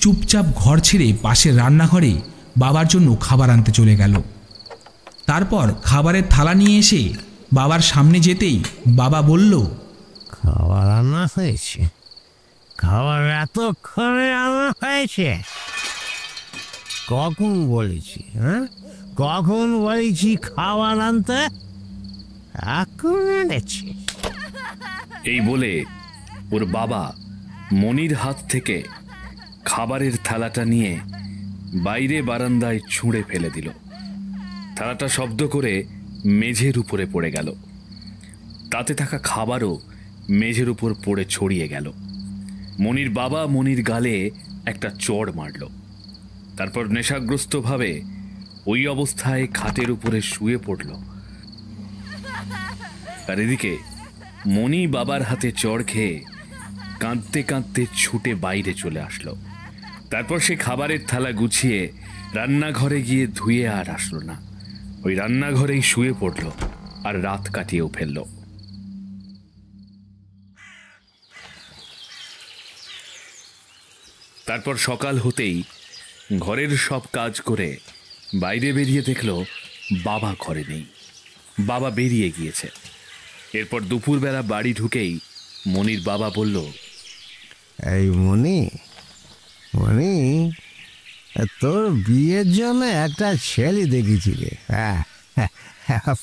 চুপচাপ ঘর ছেড়ে পাশের রান্নাঘরে বাবার জন্য খাবার আনতে চলে গেল। তারপর খাবারের থালা নিয়ে এসে বাবার সামনে যেতেই বাবা বলল, খাবার আনা হয়েছে? খাবার এতক্ষণে আনা হয়েছে? কখন বলেছি? হ্যাঁ, কখন বলেছি খাবার আনতে? এখন এনেছি। এই বলে ওর বাবা মনির হাত থেকে খাবারের থালাটা নিয়ে বাইরে বারান্দায় ছুঁড়ে ফেলে দিল। থালাটা শব্দ করে মেঝের উপরে পড়ে গেল। তাতে থাকা খাবারও মেঝের উপর পড়ে ছড়িয়ে গেল। মনির বাবা মনির গালে একটা চড় মারল। তারপর নেশাগ্রস্তভাবে ওই অবস্থায় খাটের উপরে শুয়ে পড়ল। আর এদিকে মনি বাবার হাতে চড় খেয়ে কাঁদতে কাঁদতে ছুটে বাইরে চলে আসলো। তারপর সে খাবারের থালা গুছিয়ে রান্নাঘরে গিয়ে ধুয়ে আর আসলো না। ওই রান্নাঘরেই শুয়ে পড়ল আর রাত কাটিয়েও ফেলল। তারপর সকাল হতেই ঘরের সব কাজ করে বাইরে বেরিয়ে দেখল বাবা ঘরে নেই, বাবা বেরিয়ে গিয়েছে। এরপর দুপুরবেলা বাড়ি ঢুকেই মনির বাবা বলল, এই মনি, মনি, তোর বিয়ের জন্য একটা ছেলে দেখেছি রে। হ্যাঁ,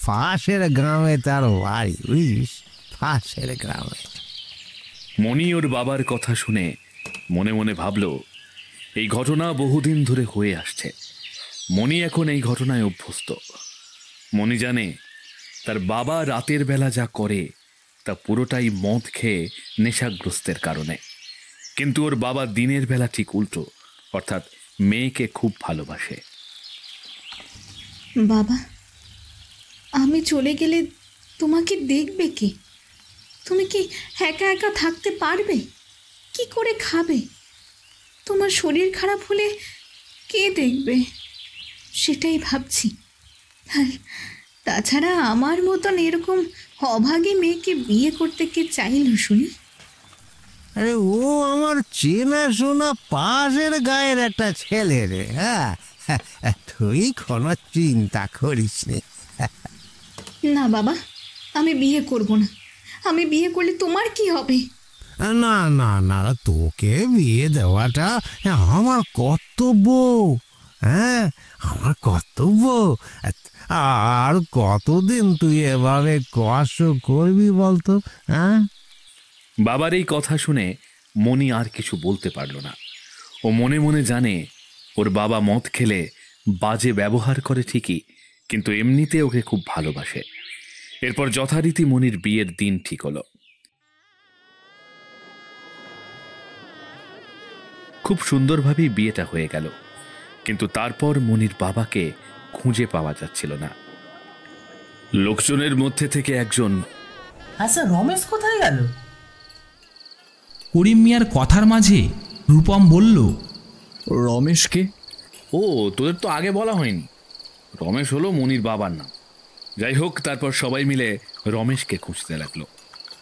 পাশের গ্রামে তার বাড়ি, বুঝিস, পাশের গ্রামে। মনি ওর বাবার কথা শুনে মনে মনে ভাবল এই ঘটনা বহুদিন ধরে হয়ে আসছে। মনি এখন এই ঘটনায় অভ্যস্ত। মনি জানে তার বাবা রাতের বেলা যা করে তা পুরোটাই মদ খেয়ে নেশাগ্রস্তের কারণে। কিন্তু ওর বাবা দিনের বেলা ঠিক উল্টো, অর্থাৎ মেয়েকে খুব ভালোবাসে। বাবা, আমি চলে গেলে তোমাকে দেখবে কে? তুমি কি একা একা থাকতে পারবে? কি করে খাবে? তোমার শরীর খারাপ হলে কে দেখবে? সেটাই ভাবছি। আর তাছাড়া আমার মতন এরকম অভাগী মেয়েকে বিয়ে করতে কে চাইল শুনি? আরে ও আমার চেনা শোনা পাশের গায়ের একটা ছেলে রে। হ্যাঁ, তুই কোনো চিন্তা করিস নে। না বাবা, আমি বিয়ে করব না। আমি বিয়ে করলে তোমার কি হবে? না না না, তোকে বিয়ে দেওয়াটা আমার কর্তব্য। হ্যাঁ, আমার কর্তব্য। আর কতদিন তুই এভাবে কষ্ট করবি বলতো? হ্যাঁ। বাবার এই কথা শুনে মনি আর কিছু বলতে পারল না। ও মনে মনে জানে ওর বাবা মদ খেলে বাজে ব্যবহার করে ঠিকই, কিন্তু এমনিতে ওকে খুব ভালোবাসে। এরপর যথারীতি মনির বিয়ের দিন ঠিক হলো। খুব সুন্দরভাবেই বিয়েটা হয়ে গেল, কিন্তু তারপর মনির বাবাকে খুঁজে পাওয়া যাচ্ছিল না। লোকজনের মধ্যে থেকে একজন, আচ্ছা রমেশ কোথায় গেল? করিম মিয়ার কথার মাঝে রূপম বলল, রমেশকে? ও, তোদের তো আগে বলা হয়নি। রমেশ হলো মনির বাবার নাম। যাই হোক, তারপর সবাই মিলে রমেশকে খুঁজতে লাগলো,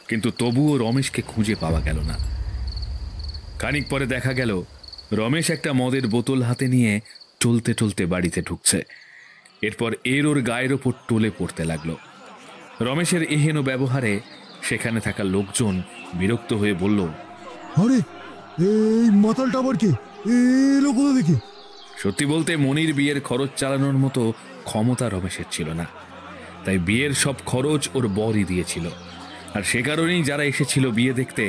কিন্তু তবুও রমেশকে খুঁজে পাওয়া গেল না। খানিক পরে দেখা গেল রমেশ একটা মদের বোতল হাতে নিয়ে টলতে টলতে বাড়িতে ঢুকছে। এরপর ওর গায়ের ওপর টলে পড়তে লাগলো। রমেশের এহেন ব্যবহারে সেখানে থাকা লোকজন বিরক্ত হয়ে বলল, আরে এই মাতালটা আবার কে? এলো কোথা থেকে? সত্যি বলতে মনির বিয়ের খরচ চালানোর মতো ক্ষমতা রমেশের ছিল না, তাই বিয়ের সব খরচ ওর বরই দিয়েছিল। আর সে কারণেই যারা এসেছিল বিয়ে দেখতে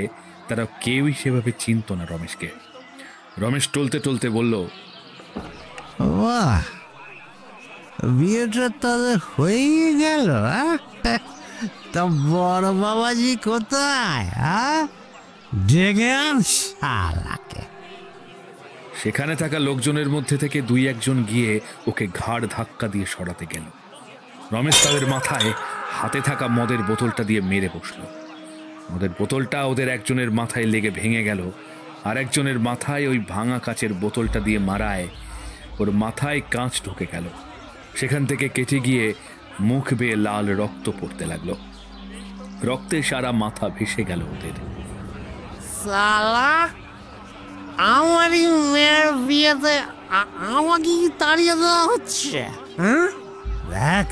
তারা কেউই সেভাবে চিনত না রমেশকে। রমেশ টলতে টলতে বলল, বাহ, বিয়েটা তাদের হয়ে গেল। তা বড় বাবাজি কোথায়? ডেকে আন শালাকে। সেখানে থাকা লোকজনের মধ্যে থেকে দুই একজন গিয়ে ওকে ঘাড় ধাক্কা দিয়ে সরাতে গেল। রমেশ তাদের মাথায় হাতে থাকা মদের বোতলটা দিয়ে মেরে বসল। মদের বোতলটা ওদের একজনের মাথায় লেগে ভেঙে গেল, আর একজনের মাথায় ওই ভাঙা কাচের বোতলটা দিয়ে মারায় ওর মাথায় কাঁচ ঢুকে গেল। সেখান থেকে কেটে গিয়ে মুখ বেয়ে লাল রক্ত পড়তে লাগলো। রক্তে সারা মাথা ভেসে গেল ওদের। শালা, আমারই মেয়ের বিয়েতে আমাকে কি তাড়িয়ে দেওয়া হচ্ছে? হ্যাঁ, দেখ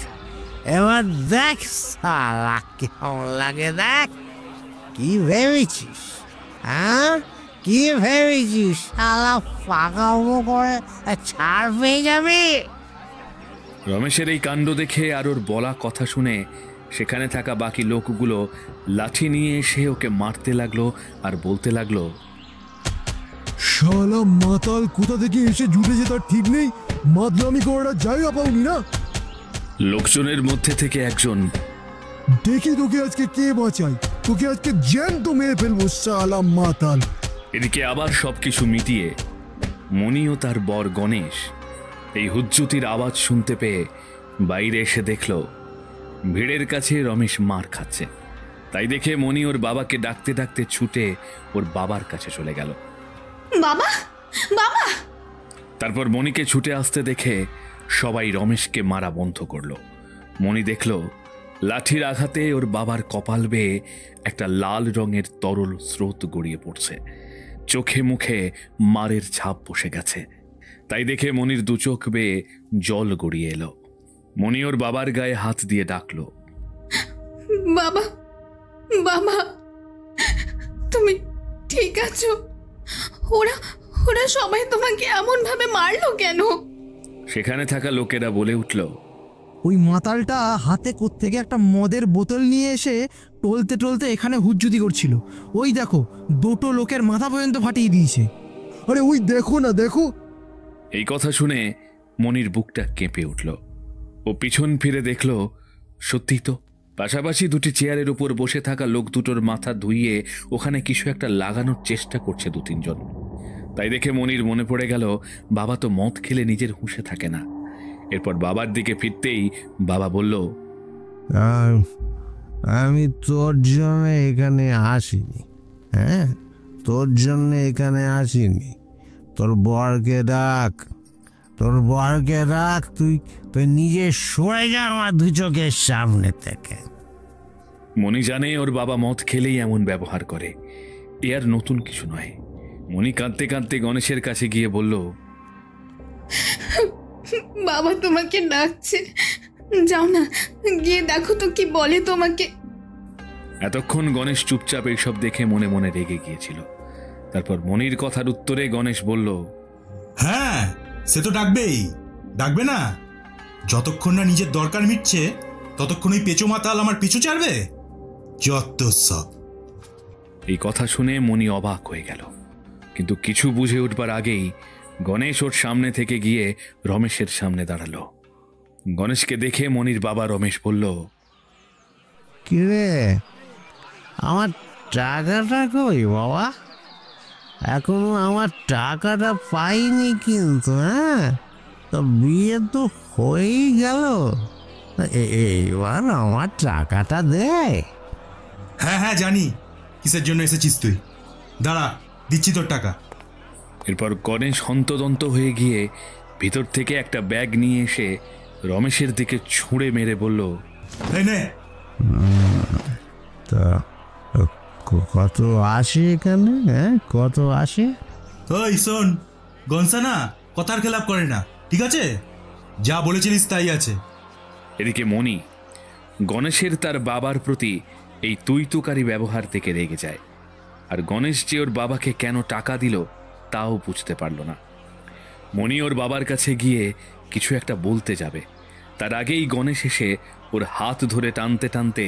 এবার দেখ শালা কেমন লাগে, দেখ। কি ভেবেছিস? হ্যাঁ, কি ভেবেছিস শালা পাকাবো করে ছাড় পেয়ে যাবে? রমেশের এই কাণ্ড দেখে আর ওর বলা কথা শুনে সেখানে থাকা বাকি লোকগুলো লাঠি নিয়ে এসে ওকে মারতে লাগলো আর বলতে লাগলো, শালা মাতাল কোথা থেকে এসে জুটেছে তার ঠিক নেই, মাতলামি করাটা জায়গা পাওনি না? লোকজনের মধ্যে থেকে একজন, দেখি তোকে আজকে কে বাঁচায়, তোকে আজকে জ্যান্ত মেরে ফেলবো শালা মাতাল। এদিকে আবার সবকিছু মিটিয়ে মণি ও তার বর গণেশ এই হুজ্জুতির আওয়াজ শুনতে পেয়ে বাইরে এসে দেখল ভিড়ের কাছে রমেশ মার খাচ্ছে। তাই দেখে মণি ওর বাবাকে ডাকতে ডাকতে ছুটে ওর বাবার কাছে চলে গেল। বাবা, বাবা! তারপর মণিকে ছুটে আসতে দেখে সবাই রমেশকে মারা বন্ধ করলো। মণি দেখল লাঠির আঘাতে ওর বাবার কপাল বেয়ে একটা লাল রঙের তরল স্রোত গড়িয়ে পড়ছে, চোখে মুখে মারের ছাপ বসে গেছে। তাই দেখে মণির দু চোখ বেয়ে জল গড়িয়ে এলো। মণি ওর বাবার গায়ে হাত দিয়ে ডাকলো, বাবা, বাবা, তুমি ঠিক আছো? ওরা ওরা সবাই তোমাকে এমন ভাবে মারলো কেন? সেখানে থাকা লোকেরা বলে উঠল, ওই মাতালটা হাতে কোত্থেকে একটা মদের বোতল নিয়ে এসে টলতে টলতে এখানে হুজ্জুতি করছিল। ওই দেখো, দুটো লোকের মাথা পর্যন্ত ফাটিয়ে দিয়েছে। আরে ওই দেখো না, দেখো। এই কথা শুনে মনির বুকটা কেঁপে উঠল। ও পিছন ফিরে দেখল সত্যিই তো পাশাপাশি দুটি চেয়ারের উপর বসে থাকা লোক দুটোর মাথা ধুইয়ে ওখানে কিছু একটা লাগানোর চেষ্টা করছে দু তিনজন। তাই দেখে মনির মনে পড়ে গেল বাবা তো মদ খেলে নিজের হুঁশে থাকে না। এরপর বাবার দিকে ফিরতেই বাবা বলল, আমি তোর জন্য এখানে আসিনি। হ্যাঁ, তোর জন্য এখানে আসিনি। তোর বরকে ডাক, তোর বরকে ডাক। তুই নিজে সরে যা আমার দু চোখের সামনে থেকে। মনি জানে ওর বাবা মদ খেলেই এমন ব্যবহার করে, এ আর নতুন কিছু নয়। মনি কাঁদতে কাঁদতে গণেশের কাছে গিয়ে বলল, বাবা তোমাকে ডাকছে, যাও না, গিয়ে দেখো তো কি বলে তোমাকে। এতক্ষণ গণেশ চুপচাপ এইসব দেখে মনে মনে রেগে গিয়েছিল। তারপর মনির কথার উত্তরে গণেশ বলল, হ্যাঁ, সে তো ডাকবেই, ডাকবে না? যতক্ষণ না নিজের দরকার মিটছে ততক্ষণ ওই পেঁচো মাতাল আমার পিছু ছাড়বে? যত সব। এই কথা শুনে মনি অবাক হয়ে গেল, কিন্তু কিছু বুঝে উঠবার আগেই গণেশ ওর সামনে থেকে গিয়ে রমেশের সামনে দাঁড়ালো। গণেশকে দেখে মনির বাবা রমেশ বলল, কিরে, আমার টাকাটা কই বাবা? এখনো আমার টাকাটা পাইনি কিন্তু। হ্যাঁ, তো বিয়ে তো হয়েই গেল, এইবার আমার টাকাটা দে। হ্যাঁ হ্যাঁ জানি কিসের জন্য এসেছিস তুই, দাঁড়া দিচ্ছি তোর টাকা। এরপর গণেশ হন্তদন্ত হয়ে গিয়ে ভিতর থেকে একটা ব্যাগ নিয়ে এসে রমেশের দিকে ছুঁড়ে মেরে বলল, তা কত আসে এখানে? হ্যাঁ, কত আসে? ওই শোন, গনসা না কথার খেলাপ করে না, ঠিক আছে? যা বলেছিলিস তাই আছে। এদিকে মনি গণেশের তার বাবার প্রতি এই তুই তুকারি ব্যবহার থেকে রেগে যায়। আর গণেশ যে ওর বাবাকে কেন টাকা দিল তাও বুঝতে পারল না। মনি ওর বাবার কাছে গিয়ে কিছু একটা বলতে যাবে, তার আগেই গণেশ এসে ওর হাত ধরে টানতে টানতে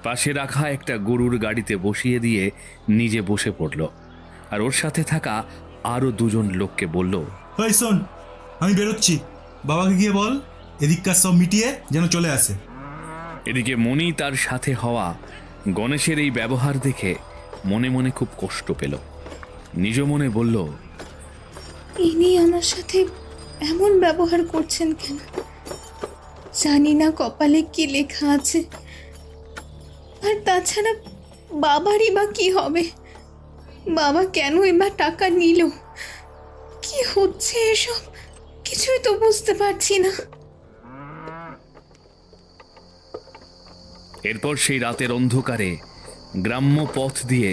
পাশে রাখা একটা গরুর গাড়িতে বসিয়ে দিয়ে নিজে বসে পড়ল। আর ওর সাথে থাকা আরো দুজন লোককে বলল, ওই শোন, আমি বেরোচ্ছি, বাবাকে গিয়ে বল এদিককার সব মিটিয়ে যেন চলে আসে। এদিকে মনি তার সাথে হওয়া গণেশের এই ব্যবহার দেখে মনে মনে খুব কষ্ট পেল। নিজ মনে বলল, ইনি আমার সাথে এমন ব্যবহার করছেন কেন? জানি না কপালে কি লেখা আছে। আর তাছাড়া বাবারই বা কি হবে? বাবা কেন এবার টাকা নিল? কি হচ্ছে এসব? কিছুই তো বুঝতে পারছি না। এরপর সেই রাতের অন্ধকারে গ্রাম্য পথ দিয়ে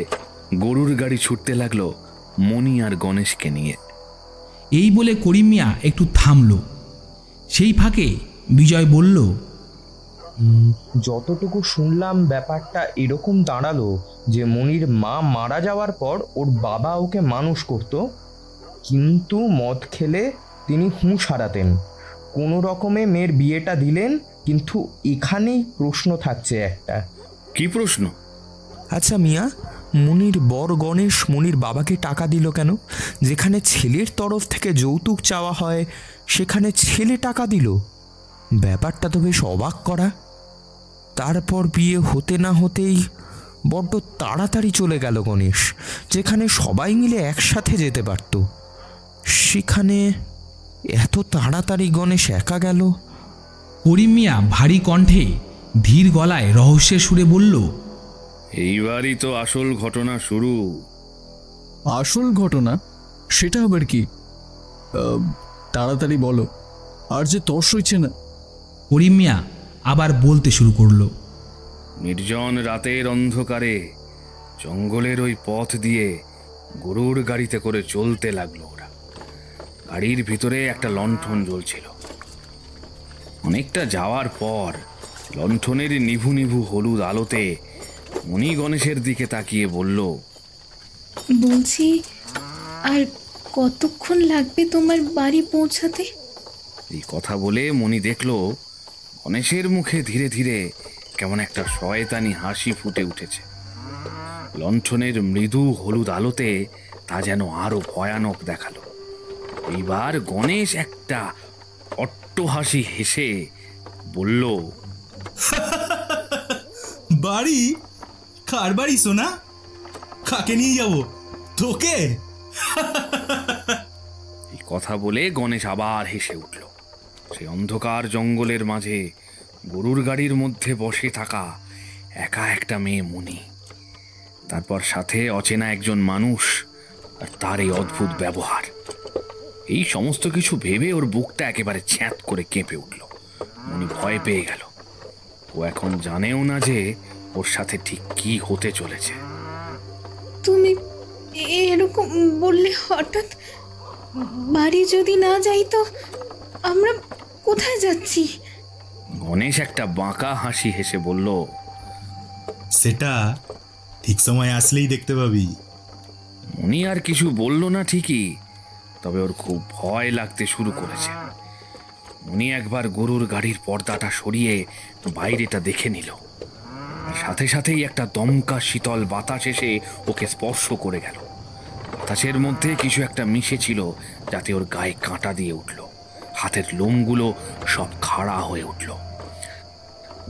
গরুর গাড়ি ছুটতে লাগলো মনি আর গণেশকে নিয়ে। এই বলে করিম মিয়া একটু থামল। সেই ফাঁকে বিজয় বলল, যতটুকু শুনলাম ব্যাপারটা এরকম দাঁড়ালো যে মনির মা মারা যাওয়ার পর ওর বাবা ওকে মানুষ করত, কিন্তু মদ খেলে তিনি হুঁশ হারাতেন। কোনো রকমে মেয়ের বিয়েটা দিলেন, কিন্তু এখানেই প্রশ্ন থাকছে একটা। কি প্রশ্ন? আচ্ছা মিয়া, মনির বর গণেশ মনির বাবাকে টাকা দিল কেন? যেখানে ছেলের তরফ থেকে যৌতুক চাওয়া হয় সেখানে ছেলে টাকা দিল? ব্যাপারটা তো বেশ অবাক করা। তারপর বিয়ে হতে না হতেই বড্ড তাড়াতাড়ি চলে গেল গণেশ, যেখানে সবাই মিলে একসাথে যেতে পারত। সেখানে এত তাড়াতাড়ি গণেশ একা গেল। করিম মিয়া ভারী কণ্ঠে ধীর গলায় রহস্যের সুরে বলল, এইবারই তো আসল ঘটনা শুরু। আসল ঘটনা? সেটা আবার কি? তাড়াতাড়ি বলো, আর যে তর সইছে না। করিম মিয়া আবার বলতে শুরু করলো, নির্জন রাতের অন্ধকারে জঙ্গলের ওই পথ দিয়ে গরুর গাড়িতে করে চলতে লাগলো ওরা। গাড়ির ভিতরে একটা লণ্ঠন জ্বলছিল। অনেকটা যাওয়ার পর লণ্ঠনের নিভু নিভু হলুদ আলোতে মণি গণেশের দিকে তাকিয়ে বলল, বলছি, আর কতক্ষণ লাগবে তোমার বাড়ি পৌঁছাতে? এই কথা বলে মণি দেখলো গণেশের মুখে ধীরে ধীরে কেমন একটা শয়তানি হাসি ফুটে উঠেছে। লণ্ঠনের মৃদু হলুদ আলোতে তা যেন আরো ভয়ানক দেখালো। এইবার গণেশ একটা অট্টহাসি হেসে বলল, বাড়ি? কার বাড়ি সোনা? কাকে নিয়ে যাব? তোকে? এই কথা বলে গণেশ আবার হেসে উঠল। সেই অন্ধকার জঙ্গলের মাঝে গরুর গাড়ির মধ্যে বসে থাকা একা একটা মেয়ে মণি, তারপর সাথে অচেনা একজন মানুষ, আর তার এই অদ্ভুত ব্যবহার, এই সমস্ত কিছু ভেবে ওর বুকটা একেবারে ছ্যাঁত করে কেঁপে উঠল। মণি ভয় পেয়ে গেল। ও এখন জানেও না যে ওর সাথে ঠিক কি হতে চলেছে। তুমি এরকম বললে হঠাৎ? বাড়ি যদি না যাই তো আমরা কোথায় যাচ্ছি? গণেশ একটা বাঁকা হাসি হেসে বলল, সেটা ঠিক সময় আসলেই দেখতে পাবি। মণি আর কিছু বলল না ঠিকই, তবে ওর খুব ভয় লাগতে শুরু করেছে। মণি একবার গরুর গাড়ির পর্দাটা সরিয়ে বাইরেটা দেখে নিল। সাথে সাথেই একটা দমকা শীতল বাতাস এসে ওকে স্পর্শ করে গেল। বাতাসের মধ্যে কিছু একটা মিশে ছিল, যাতে ওর গায়ে কাঁটা দিয়ে উঠল। হাতের লোমগুলো সব খাড়া হয়ে উঠল।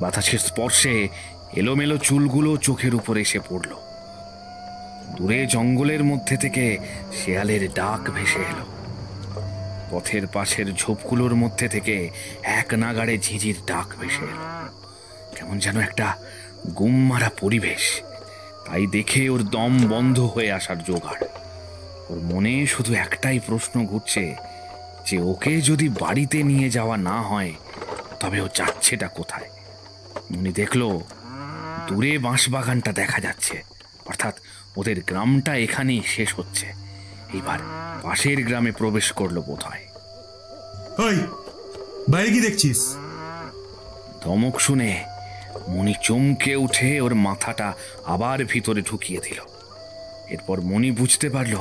বাতাসের স্পর্শে এলোমেলো চুলগুলো চোখের উপর এসে পড়ল। দূরে জঙ্গলের মধ্যে থেকে শেয়ালের ডাক ভেসে এলো। পথের পাশের ঝোপগুলোর মধ্যে থেকে এক নাগাড়ে ঝিঁঝির ডাক ভেসে এলো। কেমন যেন একটা গুমমারা পরিবেশ। তাই দেখে ওর দম বন্ধ হয়ে আসার জোগাড়। ওর মনে শুধু একটাই প্রশ্ন ঘুরছে যে ওকে যদি বাড়িতে নিয়ে যাওয়া না হয় তবে ও যাচ্ছেটা কোথায়। উনি দেখলো দূরে বাঁশবাগানটা দেখা যাচ্ছে, অর্থাৎ ওদের গ্রামটা এখানেই শেষ হচ্ছে। এইবার পাশের গ্রামে প্রবেশ করলো বোধহয়। ওই বাইরে কি দেখছিস? ধমক শুনে মণি চমকে উঠে ওর মাথাটা আবার ভিতরে ঢুকিয়ে দিল। এরপর মণি বুঝতে পারল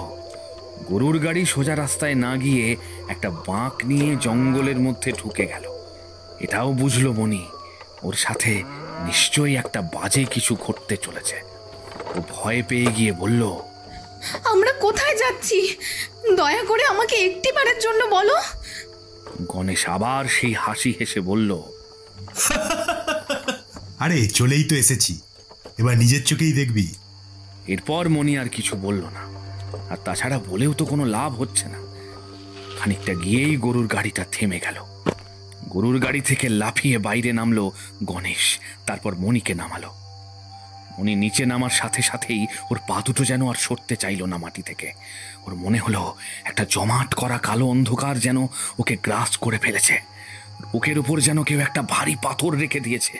গরুর গাড়ি সোজা রাস্তায় না গিয়ে একটা বাঁক নিয়ে জঙ্গলের মধ্যে ঢুকে গেল। এটাও বুঝলো মণি ওর সাথে নিশ্চয়ই একটা বাজে কিছু ঘটতে চলেছে। ও ভয় পেয়ে গিয়ে বলল, আমরা কোথায় যাচ্ছি? দয়া করে আমাকে একটিবারের জন্য বলো। গণেশ আবার সেই হাসি হেসে বলল, আরে চলেই তো এসেছি, এবার নিজের চোখেই দেখবি। এরপর মণি আর কিছু বলল না, আর তাছাড়া বলেও তো কোনো লাভ হচ্ছে না। খানিকটা গিয়েই গরুর গাড়িটা থেমে গেল। গরুর গাড়ি থেকে লাফিয়ে বাইরে নামলো গণেশ, তারপর মণিকে নামালো। মণি নিচে নামার সাথে সাথেই ওর পা দুটো যেন আর সরতে চাইল না মাটি থেকে। ওর মনে হলো একটা জমাট করা কালো অন্ধকার যেন ওকে গ্রাস করে ফেলেছে। বুকের উপর যেন কেউ একটা ভারী পাথর রেখে দিয়েছে।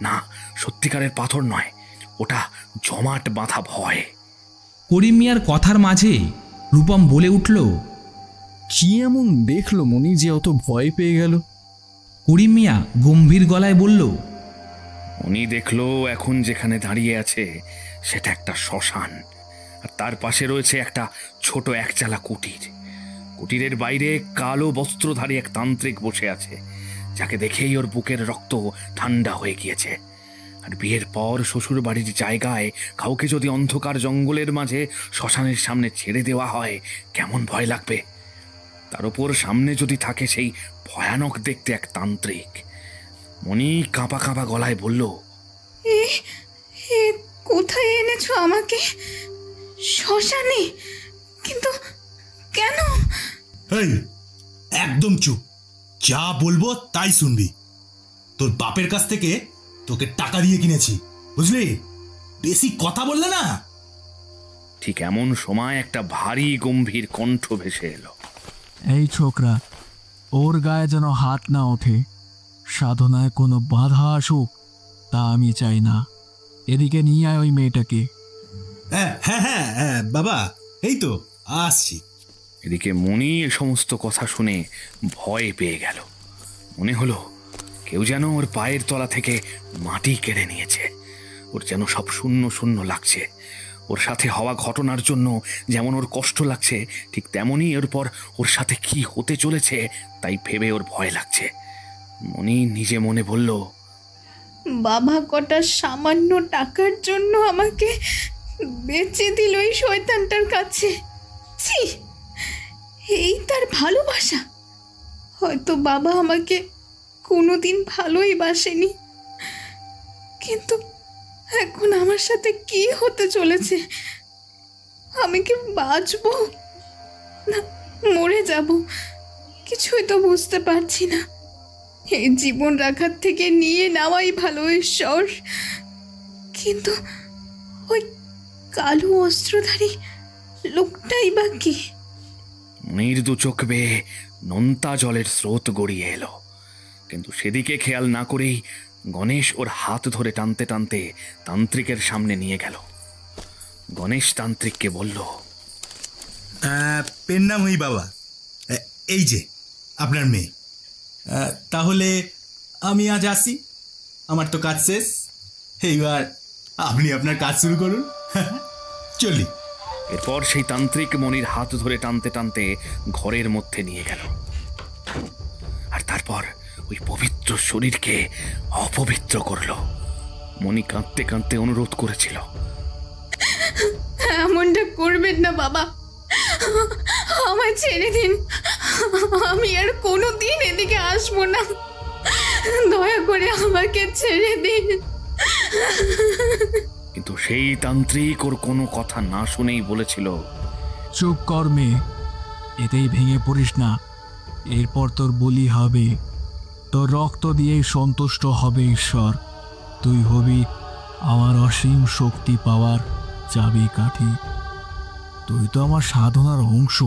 না, সত্যিকারের পাথর নয়, ওটা জমাট বাঁধা ভয়। করিম মিয়ার কথার মাঝে রূপম বলে উঠল, কি এমন দেখলো মনি যে অত ভয় পেয়ে গেল? করিম মিয়া গম্ভীর গলায় বলল, উনি দেখলো এখন যেখানে দাঁড়িয়ে আছে সেটা একটা শ্মশান, আর তার পাশে রয়েছে একটা ছোট একচালা কুটির। কুটিরের বাইরে কালো বস্ত্রধারী এক তান্ত্রিক বসে আছে, যাকে দেখেই ওর বুকের রক্ত ঠান্ডা হয়ে গিয়েছে। আর বিয়ের পর শ্বশুর বাড়ির জায়গায় কাউকে যদি অন্ধকার জঙ্গলের মাঝে শ্মশানের সামনে ছেড়ে দেওয়া হয় কেমন ভয় লাগবে। তার উপর সামনে যদি থাকে সেই ভয়ানক দেখতে এক তান্ত্রিক। মনি কাঁপা কাঁপা গলায় বলল, কোথায় এনেছো আমাকে? শ্মশানে? কিন্তু কেন? এই একদম চুপ, যা বলবো তাই শুনবি। তোর বাপের কাছ থেকে তোকে টাকা দিয়ে কিনেছি, বুঝলি? বেশি কথা বললে না। ঠিক এমন সময় একটা ভারী গম্ভীর কণ্ঠ ভেসে এলো। এই ছোকরা, ওর গায়ে যেন হাত না ওঠে। সাধনায় কোনো বাধা আসুক তা আমি চাই না। এদিকে নিয়ে আয় ওই মেয়েটাকে। হ্যাঁ হ্যাঁ হ্যাঁ বাবা, এই তো আসছি। এদিকে মনি এ সমস্ত কথা শুনে ভয় পেয়ে গেল। মনে হলো কেউ যেন ওর পায়ের তলা থেকে মাটি কেড়ে নিয়েছে। ওর যেন সব শূন্য শূন্য লাগছে। ওর সাথে হওয়া ঘটনার জন্য যেমন ওর কষ্ট লাগছে, ঠিক তেমনই এরপর ওর সাথে কি হতে চলেছে তাই ভেবে ওর ভয় লাগছে। মনি নিজে মনে বলল, বাবা কটা সামান্য টাকার জন্য আমাকে বেচে দিল এই শয়তানটার কাছে। ছি, এই তার ভালোবাসা? হয়তো বাবা আমাকে কোনোদিন ভালোই বাসেনি, কিন্তু এখন আমার সাথে কি হতে চলেছে? আমি কি বাঁচবো না মরে যাব? কিছুই তো বুঝতে পারছি না। এই জীবন রাখার থেকে নিয়ে নেওয়াই ভালো ঈশ্বর। কিন্তু ওই কালো অস্ত্রধারী লোকটাই বা কি? মনির দু চোখ বেয়ে নোনতা জলের স্রোত গড়িয়ে এলো, কিন্তু সেদিকে খেয়াল না করেই গণেশ ওর হাত ধরে টানতে টানতে তান্ত্রিকের সামনে নিয়ে গেল। গণেশ তান্ত্রিককে বলল, পেন নাম হই বাবা, এই যে আপনার মেয়ে। তাহলে আমি আজ আসি, আমার তো কাজ শেষ। এইবার আপনি আপনার কাজ শুরু করুন, চলি। এরপর সেই তান্ত্রিক মনির হাত ধরে টানতে টানতে ঘরের মধ্যে নিয়ে গেল, আর তারপর ওই পবিত্র শরীরকে অপবিত্র করলো। মনি কাঁদতে কাঁদতে অনুরোধ করেছিল, এমনটা করবেন না বাবা, আমায় ছেড়ে দিন। আমি আর কোনোদিন এদিকে আসবো না। দয়া করে আমাকে ছেড়ে দিন। কিন্তু সেই তান্ত্রিক ওর কোনো কথা না শুনেই বলেছিল, চুপ কর মেয়ে, এতেই ভেঙে পড়িস না। এরপর তোর বলি হবে, তোর রক্ত দিয়েই সন্তুষ্ট হবে ঈশ্বর। তুই হবি আমার অসীম শক্তি পাওয়ার চাবিকাঠি। তুই তো আমার সাধনার অংশ,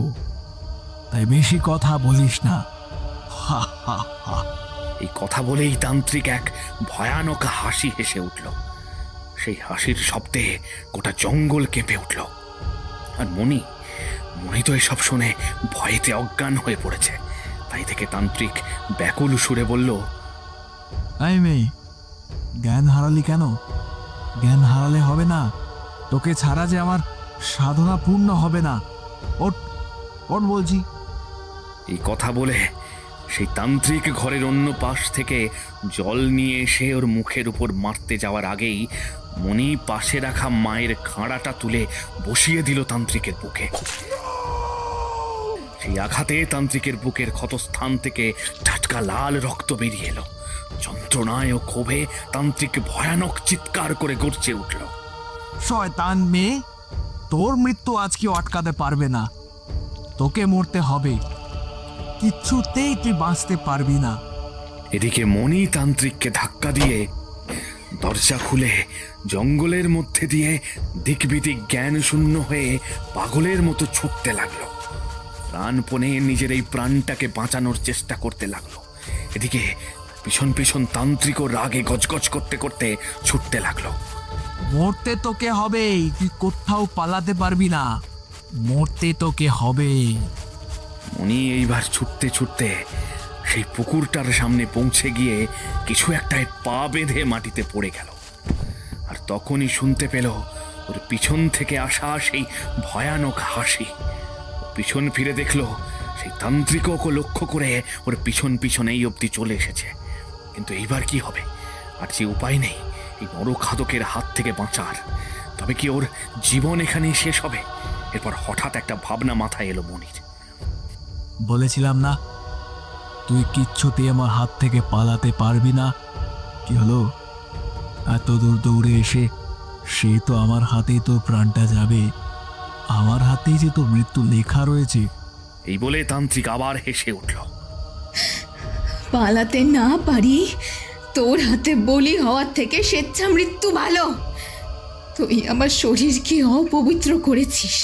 তাই বেশি কথা বলিস না। হা হা হা। এই কথা বলেই তান্ত্রিক এক ভয়ানক হাসি হেসে উঠল। সেই হাসির শব্দে গোটা জঙ্গল কেঁপে উঠল। আর মনি তো এসব শুনে ভয়েতে অজ্ঞান হয়ে পড়েছে। তাই থেকে তান্ত্রিক ব্যাকুল সুরে বলল, এই মেয়ে, জ্ঞান হারালি কেন? জ্ঞান হারালে হবে না। তোকে ছাড়া যে আমার সাধনা পূর্ণ হবে না। ওঠ ওঠ বলছি। এই কথা বলে সেই তান্ত্রিক ঘরের অন্য পাশ থেকে জল নিয়ে এসে ওর মুখের উপর মারতে যাওয়ার আগেই মনি পাশে রাখা মায়ের খাঁড়াটা তুলে বসিয়ে দিল তান্ত্রিকের বুকে। সেই আঘাতে তান্ত্রিকের বুকের ক্ষতস্থান থেকে টাটকা লাল রক্ত বেরিয়ে এলো। যন্ত্রণায় ও ক্ষোভে তান্ত্রিক ভয়ানক চিৎকার করে গর্জে উঠল, শয়তান মেয়ে, তোর মৃত্যু আজকে আটকাতে পারবে না। তোকে মরতে হবে, কিচ্ছুতেই তুই বাঁচতে পারবি না। এদিকে মনি তান্ত্রিককে ধাক্কা দিয়ে দরজা খুলে জঙ্গলের মধ্যে দিয়ে দিকবিদিক জ্ঞান শূন্য হয়ে পাগলের মতো ছুটতে লাগলো। প্রাণপণে নিজের এই প্রাণটাকে বাঁচানোর চেষ্টা করতে লাগলো। এদিকে পিছন পিছন তান্ত্রিকও রাগে গজগজ করতে করতে ছুটতে লাগলো। মরতে তোকে হবে, তুই কোথাও পালাতে পারবি না। মরতে তোকে হবে। উনি এইবার ছুটতে ছুটতে সেই পুকুরটার সামনে পৌঁছে গিয়ে কিছু একটায় পা বেঁধে মাটিতে পড়ে গেল। আর তখনই শুনতে পেল ওর পিছন থেকে আসা সেই ভয়ানক হাসি। পিছন ফিরে দেখলো সেই তান্ত্রিক ওকে লক্ষ্য করে ওর পিছন পিছন এই অবধি চলে এসেছে। কিন্তু এইবার কি হবে? আর যে উপায় নেই এই নরখাদকের হাত থেকে বাঁচার। তবে কি ওর জীবন এখানেই শেষ হবে? এরপর হঠাৎ একটা ভাবনা মাথায় এলো মনির। বলেছিলাম না তুই কিচ্ছুতেই আমার হাত থেকে পালাতে পারবি না। কি হলো? এত দূর দৌড়ে এসে সে তো আমার হাতেই তোর প্রাণটা যাবে, আমার হাতেই যে তোর মৃত্যু লেখা রয়েছে। এই বলে তান্ত্রিক আবার হেসে উঠল। পালাতে না পারি তোর হাতে বলি হওয়ার থেকে স্বেচ্ছা মৃত্যু ভালো। তুই আমার শরীরকে অপবিত্র করেছিস,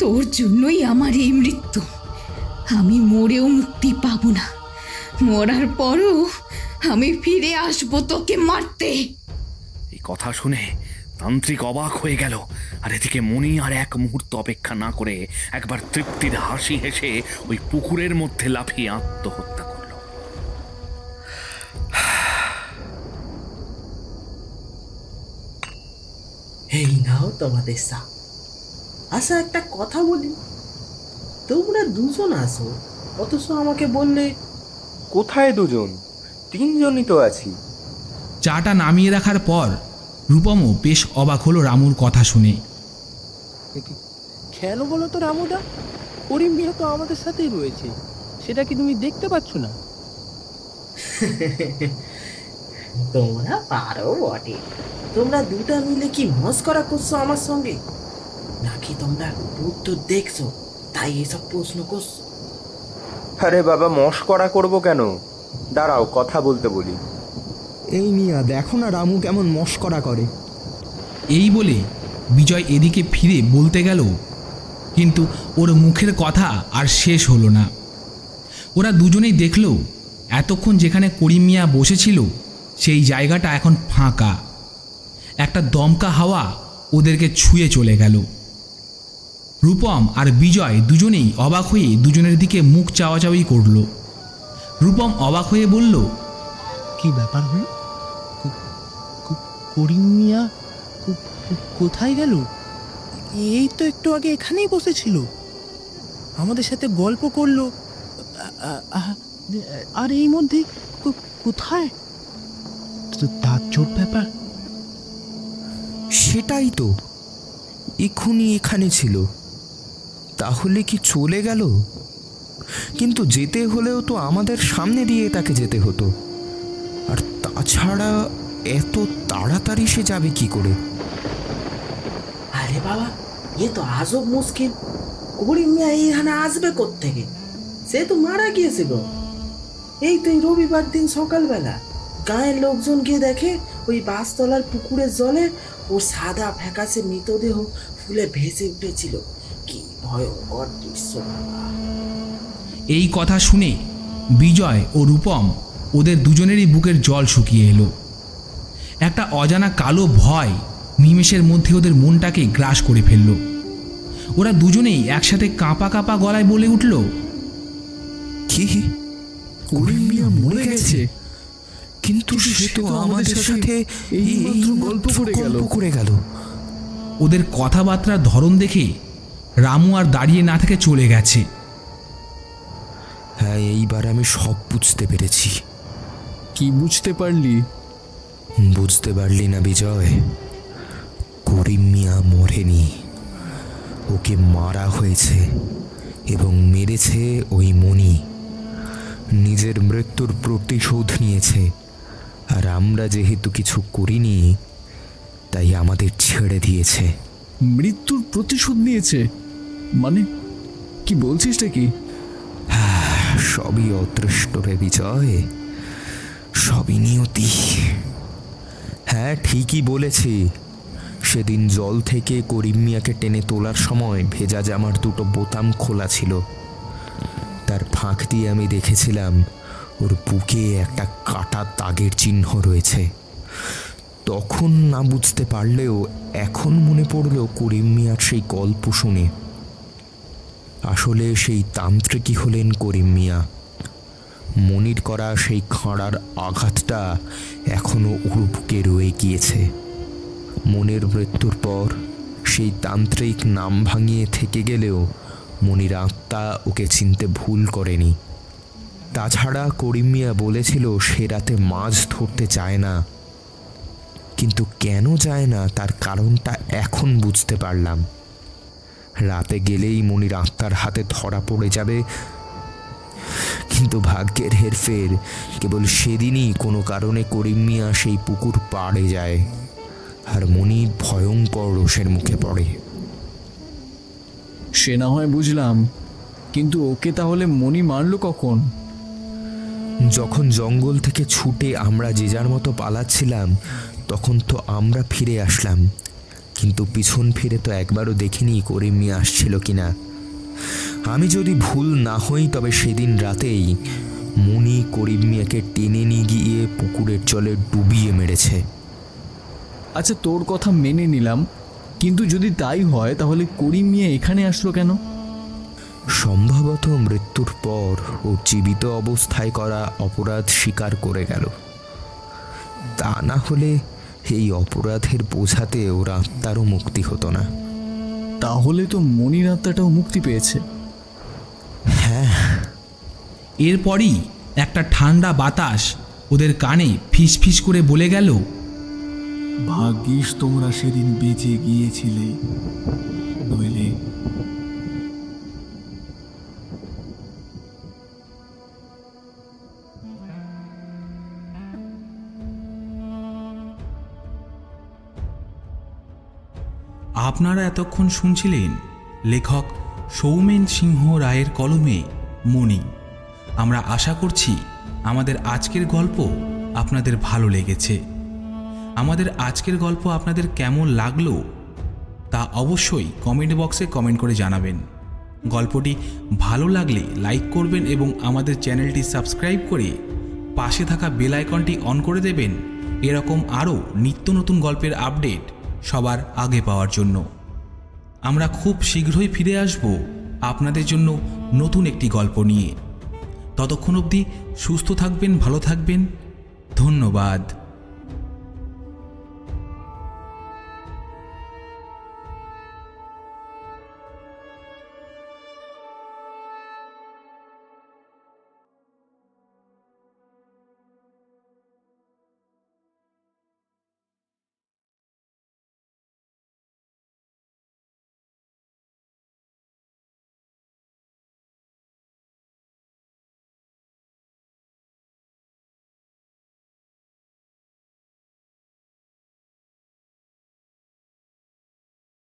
তোর জন্যই আমার এই মৃত্যু। আমি মরেও মুক্তি পাবো না, মরার পরও আমি ফিরে আসবো তোকে মারতে। এই কথা শুনে তান্ত্রিক অবাক হয়ে গেল। আর এদিকে মণি আর এক মুহূর্ত অপেক্ষা না করে একবার তৃপ্তির হাসি হেসে ওই পুকুরের মধ্যে লাফিয়ে আত্মহত্যা করল। এই নাও তোমাদের চা। আচ্ছা একটা কথা বলি, তোমরা দুজন আসো অথচ আমাকে বললে। কোথায় দুজন? তিনজনই তো আছি। চাটা নামিয়ে রাখার পর রূপমও বেশ অবাক হলো রামুর কথা শুনে। কেন বলো তো রামুদা? করিম মিয়া তো আমাদের সাথেই রয়েছে, সেটা কি তুমি দেখতে পাচ্ছ না? তোমরা পারো বটে। তোমরা দুটা মিলে কি মস্করা করছো আমার সঙ্গে, নাকি তোমরা উত্তর দেখছো তাই এসব প্রশ্ন করছো? আরে বাবা, মস্করা করব কেন? দাঁড়াও, কথা বলতে বলি। এই মিয়া দেখো না রামু কেমন মস্করা করে। এই বলে বিজয় এদিকে ফিরে বলতে গেল, কিন্তু ওর মুখের কথা আর শেষ হলো না। ওরা দুজনেই দেখল এতক্ষণ যেখানে করিম মিয়া বসেছিল সেই জায়গাটা এখন ফাঁকা। একটা দমকা হাওয়া ওদেরকে ছুঁয়ে চলে গেল। রূপম আর বিজয় দুজনেই অবাক হয়ে দুজনের দিকে মুখ চাওয়াচাওয়ি করল। রূপম অবাক হয়ে বলল, কি ব্যাপার হলো? করিম মিয়া কোথায় গেল? এই তো একটু আগে এখানেই বসেছিল, আমাদের সাথে গল্প করলো, আর এই মধ্যে কোথায়? তার চোট ব্যাপার। সেটাই তো, এক্ষুনি এখানে ছিল। তাহলে কি চলে গেল? কিন্তু যেতে হলেও তো আমাদের সামনে দিয়ে তাকে যেতে হতো। আর তাছাড়া এত তাড়াতাড়ি সে যাবে কি করে? আরে বাবা, এ তো আজব মুশকিল। করিম মিয়া এইখানে আসবে কোত্থেকে? সে তো মারা গিয়েছিল। এই তো রবিবার দিন সকালবেলা গায়ের লোকজন গিয়ে দেখে ওই বাসতলার পুকুরের জলে ওর সাদা ফ্যাকাশে মৃতদেহ ফুলে ভেসে উঠেছিল। কি ভয়ঙ্কর দৃশ্য! এই কথা শুনে বিজয় ও রূপম ওদের দুজনেরই বুকের জল শুকিয়ে এলো। একটা অজানা কালো ভয় নিমেষের মধ্যে ওদের মনটাকে গ্রাস করে ফেলল। ওরা দুজনেই একসাথে কাঁপা কাঁপা গলায় বলে উঠল, কি? করিম মিয়া মরে গেছে? কিন্তু সে তো আমাদের সাথে এই গল্প করে গেল। ওদের কথাবার্তার ধরন দেখে রামু আর দাঁড়িয়ে না থেকে চলে গেছে। হ্যাঁ, এইবার আমি সব বুঝতে পেরেছি। কি বুঝতে পারলি? বুঝতে পারলি না বিজয়? করিম মিয়া মরেনি, ওকে মারা হয়েছে, এবং মেরেছে ওই মণি। নিজের মৃত্যুর প্রতিশোধ নিয়েছে। আর আমরা যেহেতু কিছু করিনি তাই আমাদের ছেড়ে দিয়েছে। মৃত্যুর প্রতিশোধ নিয়েছে মানে কি বলছিসটা কি? সবই অদৃষ্ট রে বিজয়, সবই নিয়তি। হ্যাঁ, ঠিকই বলেছি। সেদিন জল থেকে করিম মিয়াকে টেনে তোলার সময় ভেজা জামার দুটো বোতাম খোলা ছিল। তার ফাঁক দিয়ে আমি দেখেছিলাম ওর বুকে একটা কাটা দাগের চিহ্ন রয়েছে। তখন না বুঝতে পারলেও এখন মনে পড়ল করিম মিয়ার সেই গল্প শুনে। আসলে সেই তান্ত্রিকই হলেন করিম মিয়া। মনির করা সেই খাঁড়ার আঘাতটা এখনো ওর বুকে রয়ে গিয়েছে। মনের মৃত্যুর পর সেই তান্ত্রিক নাম ভাঙিয়ে থেকে গেলেও মনির আত্মা ওকে চিনতে ভুল করেনি। তাছাড়া করিম মিয়া বলেছিল সে রাতে মাছ ধরতে চায় না, কিন্তু কেন যায় না তার কারণটা এখন বুঝতে পারলাম। রাতে গেলেই মনির আত্মার হাতে ধরা পড়ে যাবে, কিন্তু ভাগ্যের হেরফের কেবল সেদিনই কোনো কারণে করিম মিয়া সেই পুকুর পাড়ে যায়, আর মনি ভয়ঙ্কর রোষের মুখে পড়ে। সে না হয় বুঝলাম, কিন্তু ওকে তাহলে মনি মারল কখন? যখন জঙ্গল থেকে ছুটে আমরা যে যার মতো পালাচ্ছিলাম তখন তো আমরা ফিরে আসলাম, কিন্তু পিছন ফিরে তো একবারও দেখিনি করিম মিয়া আসছিল কিনা। আমি যদি ভুল না হই তবে সেদিন রাতেই মনি করিম মিয়াকে টেনে নিয়ে গিয়ে পুকুরের জলে ডুবিয়ে মেরেছে। আচ্ছা, তোর কথা মেনে নিলাম, কিন্তু যদি তাই হয় তাহলে করিম মিয়া এখানে আসলো কেন? সম্ভবত মৃত্যুর পর ও জীবিত অবস্থায় করা অপরাধ স্বীকার করে গেল। তা না হলে এই অপরাধের বোঝাতে ওর আত্মারও মুক্তি হতো না। তাহলে তো মনির আত্মাটাও মুক্তি পেয়েছে। হ্যাঁ। এরপরই একটা ঠান্ডা বাতাস ওদের কানে ফিস ফিস করে বলে গেল, ভাগ্যিস তোমরা সেদিন বেঁচে গিয়েছিলে, নইলে। আপনারা এতক্ষণ শুনছিলেন লেখক সৌমেন সিংহ রায়ের কলমে মনি। আমরা আশা করছি আমাদের আজকের গল্প আপনাদের ভালো লেগেছে। আমাদের আজকের গল্প আপনাদের কেমন লাগলো তা অবশ্যই কমেন্ট বক্সে কমেন্ট করে জানাবেন। গল্পটি ভালো লাগলে লাইক করবেন এবং আমাদের চ্যানেলটি সাবস্ক্রাইব করে পাশে থাকা বেল আইকনটি অন করে দেবেন এরকম আরও নিত্য নতুন গল্পের আপডেট সবার আগে পাওয়ার জন্য। আমরা খুব শীঘ্রই ফিরে আসব আপনাদের জন্য নতুন একটি গল্প নিয়ে। ততক্ষণ অবধি সুস্থ থাকবেন, ভালো থাকবেন। ধন্যবাদ।